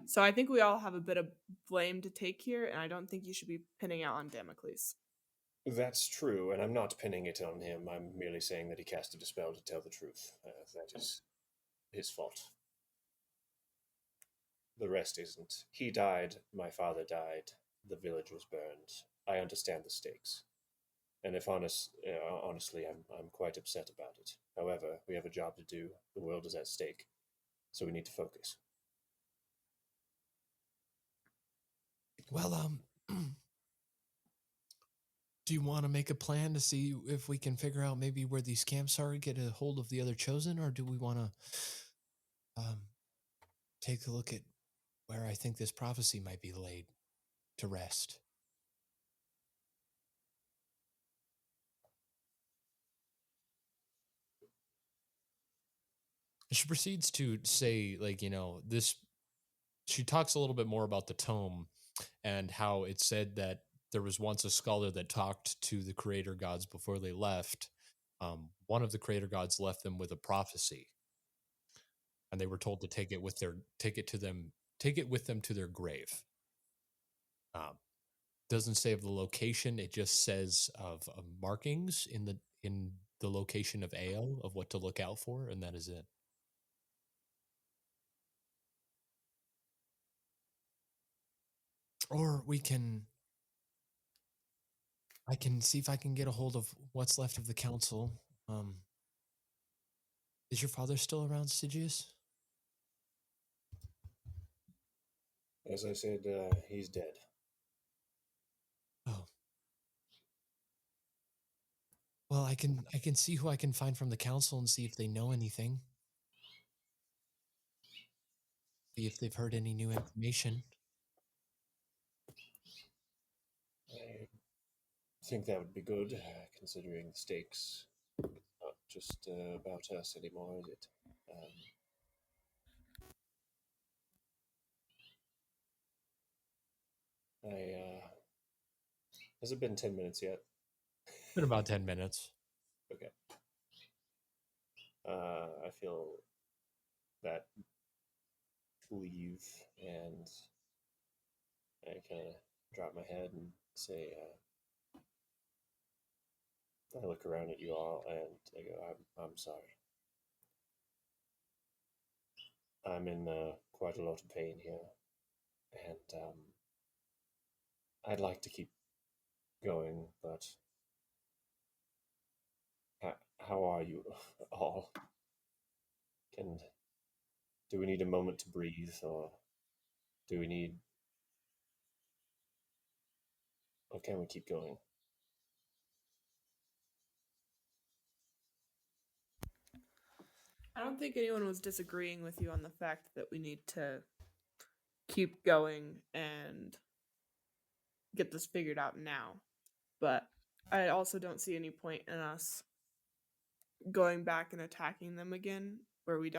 So I think we all have a bit of blame to take here, and I don't think you should be pinning out on Damocles. That's true, and I'm not pinning it on him. I'm merely saying that he casted a spell to tell the truth. That is his fault. The rest isn't. He died, my father died, the village was burned. I understand the stakes. And if honestly, I'm quite upset about it. However, we have a job to do. The world is at stake, so we need to focus. Well, do you want to make a plan to see if we can figure out maybe where these camps are, get a hold of the other chosen, or do we want to take a look at where I think this prophecy might be laid to rest? She proceeds to say, like, this. She talks a little bit more about the tome and how it said that there was once a scholar that talked to the creator gods before they left. One of the creator gods left them with a prophecy, and they were told to take it with them to their grave. Doesn't say of the location; it just says of markings in the location of Ale of what to look out for, and that is it. Or I can see if I can get a hold of what's left of the council. Is your father still around, Stygius? As I said, he's dead. Oh. Well, I can see who I can find from the council and see if they know anything. See if they've heard any new information. I think that would be good, considering the stakes. Not just about us anymore, is it? Has it been 10 minutes yet? Been about 10 minutes. Okay. I feel that leave, and I kind of drop my head and say, I look around at you all and I go, I'm sorry. I'm in quite a lot of pain here, and I'd like to keep going, but how are you all? Do we need a moment to breathe, or or can we keep going? I don't think anyone was disagreeing with you on the fact that we need to keep going and get this figured out now. But I also don't see any point in us going back and attacking them again where we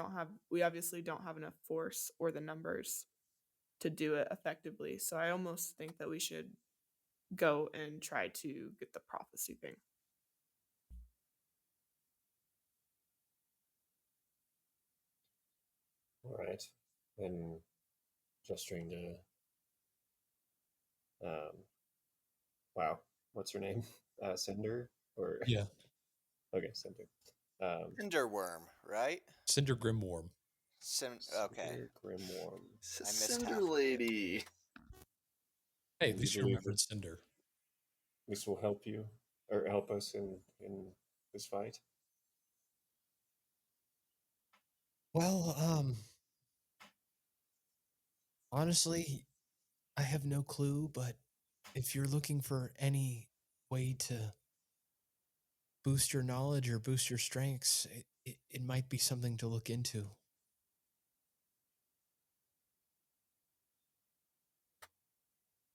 obviously don't have enough force or the numbers to do it effectively. So I almost think that we should go and try to get the prophecy thing. All right. And gesturing to, wow, what's her name? Cinder? Or Yeah. Okay, Cinder. Cinderworm, right? Cinder Grimworm. Okay. Cinder Grimworm. I missed Cinder half of it. Lady. Hey, Do at you least you believe remembered Cinder. this will help you, or help us in this fight? Well, honestly, I have no clue, but if you're looking for any way to boost your knowledge or boost your strengths, it might be something to look into.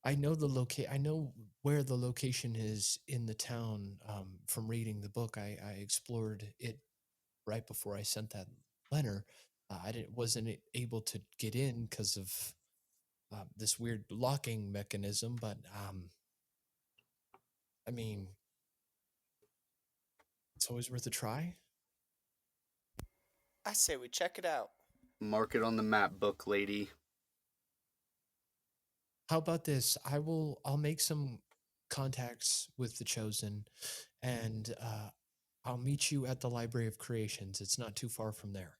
I know where the location is in the town from reading the book. I explored it right before I sent that letter. Wasn't able to get in because of this weird locking mechanism, but I mean, it's always worth a try. I say we check it out. Mark it on the map book, lady. How about this? I'll make some contacts with the Chosen, and I'll meet you at the Library of Creations. It's not too far from there.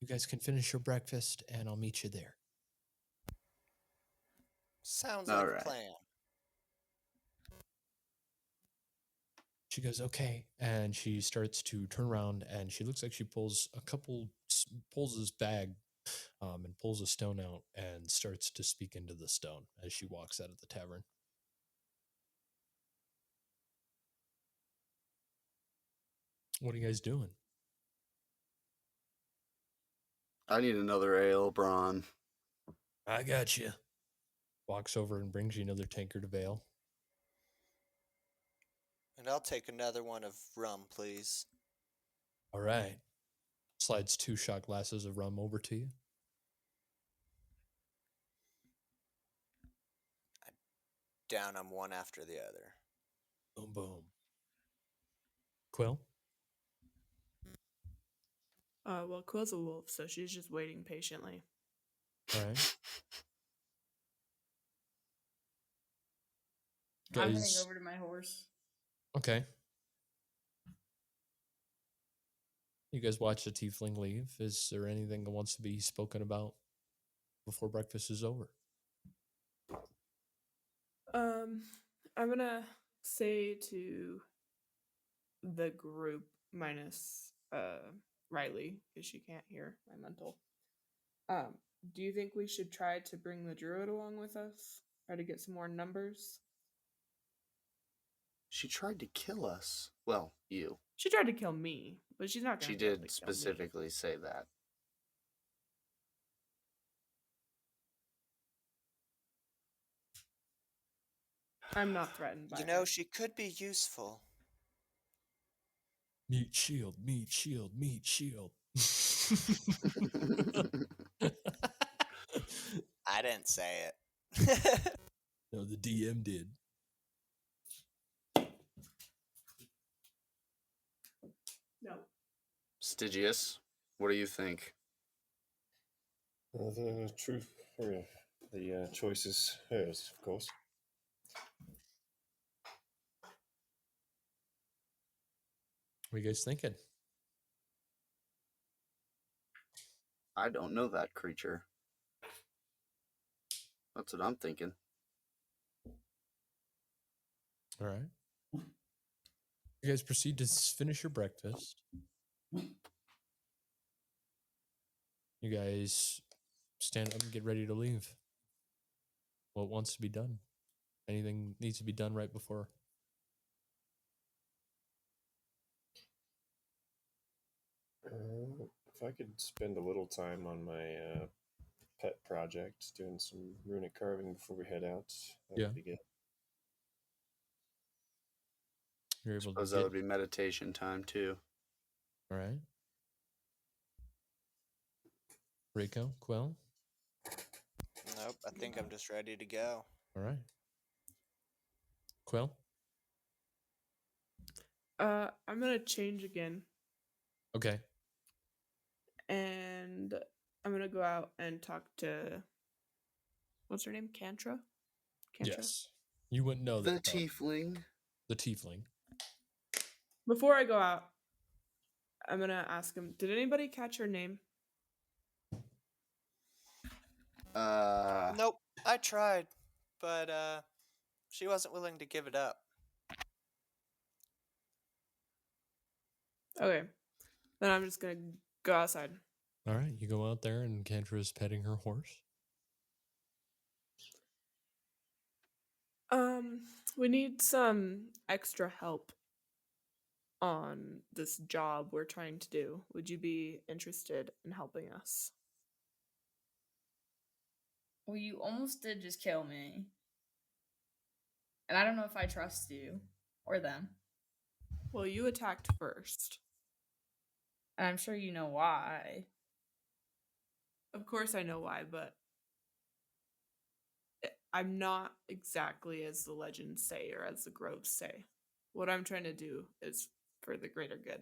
You guys can finish your breakfast, and I'll meet you there. Sounds All like right. a plan. She goes, okay, and she starts to turn around, and she looks like she pulls this bag, and pulls a stone out and starts to speak into the stone as she walks out of the tavern. What are you guys doing? I need another ale, Braun. I got you. Walks over and brings you another tankard of ale. And I'll take another one of rum, please. All right. Slides 2 shot glasses of rum over to you. Down them one after the other. Boom, boom. Quill? Well, Quill's a wolf, so she's just waiting patiently. All right. I'm heading Guys, over to my horse. okay. You guys watch the tiefling leave. Is there anything that wants to be spoken about before breakfast is over? I'm gonna say to the group minus Riley, because she can't hear my mental. Do you think we should try to bring the druid along with us? Try to get some more numbers? She tried to kill us. Well, you. She tried to kill me, but she's not gonna She be able to did kill me. specifically say that. I'm not threatened by You know, her. she could be useful. Meat shield, meat shield, meat shield. I didn't say it. No, the DM did. No. Stygius, what do you think? The truth, or the choice is hers, of course. What are you guys thinking? I don't know that creature. That's what I'm thinking. All right. You guys proceed to finish your breakfast. You guys stand up and get ready to leave. What wants to be done? Anything needs to be done right before? If I could spend a little time on my pet project, doing some runic carving before we head out, that Yeah. would be good. You're able Suppose to that get. would be meditation time too. All right. Rico, Quill. Nope, I think I'm just ready to go. All right. Quill. I'm gonna change again, Okay. and I'm gonna go out and talk to. What's her name? Cantra. Yes. You wouldn't know The that. though. tiefling. The tiefling. Before I go out, I'm gonna ask him. Did anybody catch her name? Nope, I tried, but she wasn't willing to give it up. Okay, then I'm just gonna go outside. All right. You go out there and Kendra's petting her horse. We need some extra help on this job we're trying to do. Would you be interested in helping us? Well, you almost did just kill me. And I don't know if I trust you or them. Well, you attacked first. And I'm sure you know why. Of course I know why, but I'm not exactly as the legends say or as the groves say. What I'm trying to do is for the greater good.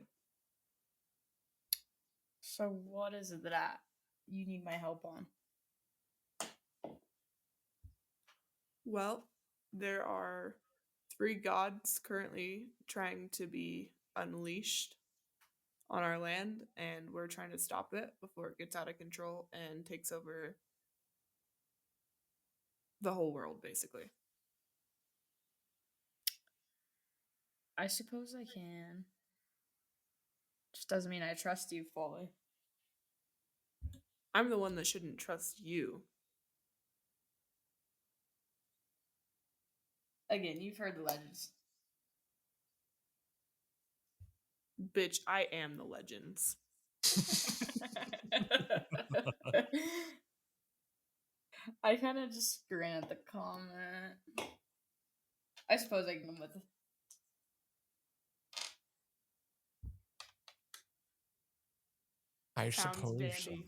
So what is it that you need my help on? Well, there are 3 gods currently trying to be unleashed on our land, and we're trying to stop it before it gets out of control and takes over the whole world, basically. I suppose I can. Just doesn't mean I trust you fully. I'm the one that shouldn't trust you. Again, you've heard the legends. Bitch, I am the legends. I kind of just grin at the comment. I suppose I can come with it. I Sounds suppose dandy.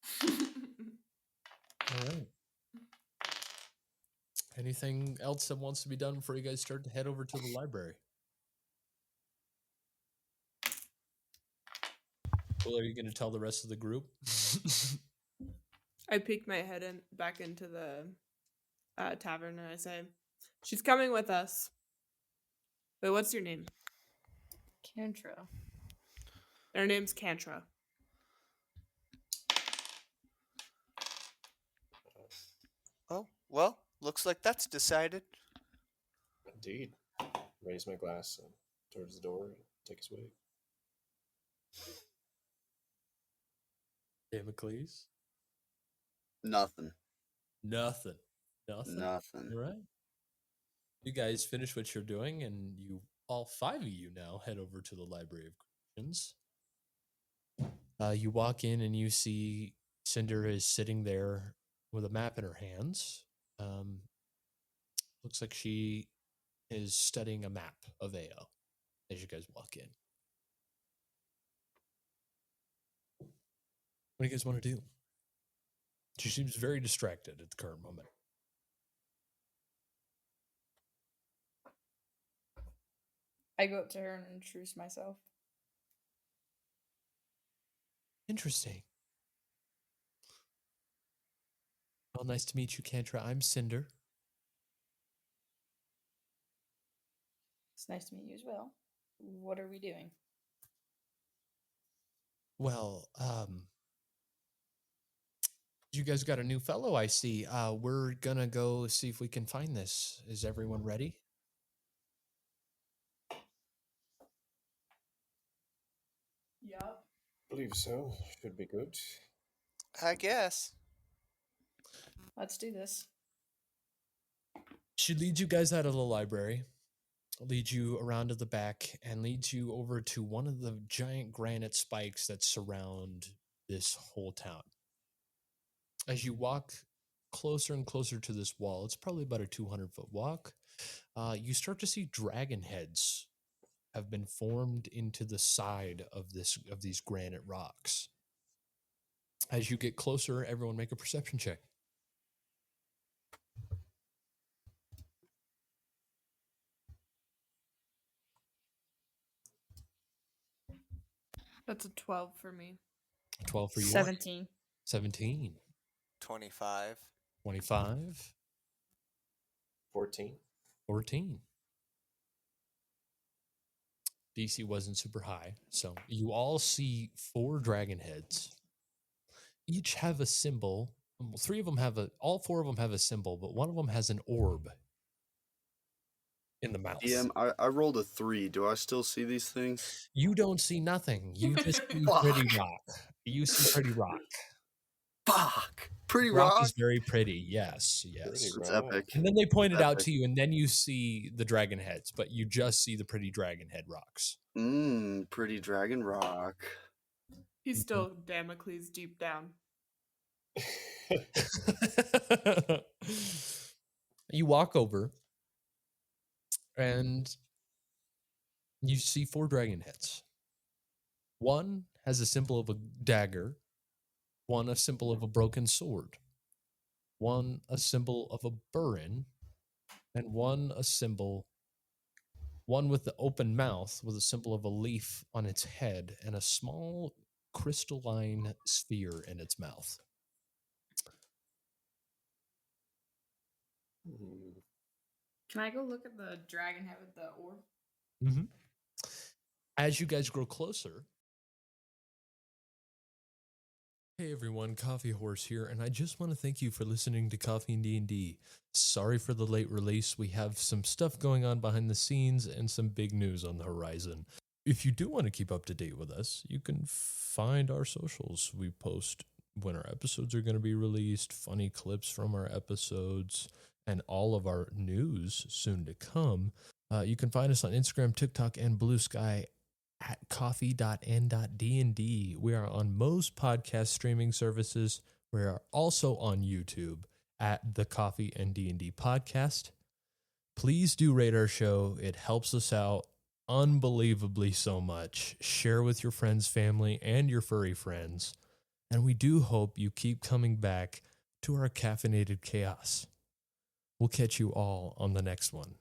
so. All right. Anything else that wants to be done before you guys start to head over to the library? Well, are you going to tell the rest of the group? I peek my head back into the tavern and I say, "She's coming with us." But what's your name? Cantra. Her name's Cantra. Oh, well, looks like that's decided. Indeed. Raise my glass towards the door and take a swig. Damocles? Nothing. Nothing. Nothing. All right. You guys finish what you're doing, and all 5 of you now head over to the Library of Christians. You walk in and you see Cinder is sitting there with a map in her hands. Looks like she is studying a map of AO as you guys walk in. What do you guys want to do? She seems very distracted at the current moment. I go up to her and introduce myself. Interesting. Well, nice to meet you, Cantra. I'm Cinder. It's nice to meet you as well. What are we doing? Well, you guys got a new fellow, I see. We're gonna go see if we can find this. Is everyone ready? Yup. Believe so. Should be good. I guess. Let's do this. She leads you guys out of the library, leads you around to the back, and leads you over to one of the giant granite spikes that surround this whole town. As you walk closer and closer to this wall, it's probably about a 200-foot walk, you start to see dragon heads have been formed into the side of these granite rocks. As you get closer, everyone make a perception check. That's a 12 for me. 12 for you. 17. 17. 25. 25. 14. 14. DC wasn't super high, so you all see 4 dragon heads. Each have a symbol. Well, 3 of them all 4 of them have a symbol, but one of them has an orb in the mouth. DM, I rolled a 3. Do I still see these things? You don't see nothing. You just see pretty rock. You see pretty rock. Fuck! Pretty Rock rock? is very pretty. Yes. Pretty It's rock. epic. And then they pointed out Epic. to you, and then you see the dragon heads, but you just see the pretty dragon head rocks. Pretty dragon rock. He's still Damocles deep down. You walk over, and you see 4 dragon heads. One has a symbol of a dagger, one a symbol of a broken sword. one a symbol of a burin, and one with the open mouth with a symbol of a leaf on its head and a small crystalline sphere in its mouth. Hmm. Can I go look at the dragon head with the orb? Mm-hmm. As you guys grow closer, hey everyone, Coffee Horse here, and I just want to thank you for listening to Coffee and D&D. Sorry for the late release. We have some stuff going on behind the scenes and some big news on the horizon. If you do want to keep up to date with us, you can find our socials. We post when our episodes are going to be released, funny clips from our episodes, and all of our news soon to come. You can find us on Instagram, TikTok, and Blue Sky at coffee.n.dnd. We are on most podcast streaming services. We are also on YouTube at the Coffee and D&D podcast. Please do rate our show. It helps us out unbelievably so much. Share with your friends, family, and your furry friends. And we do hope you keep coming back to our caffeinated chaos. We'll catch you all on the next one.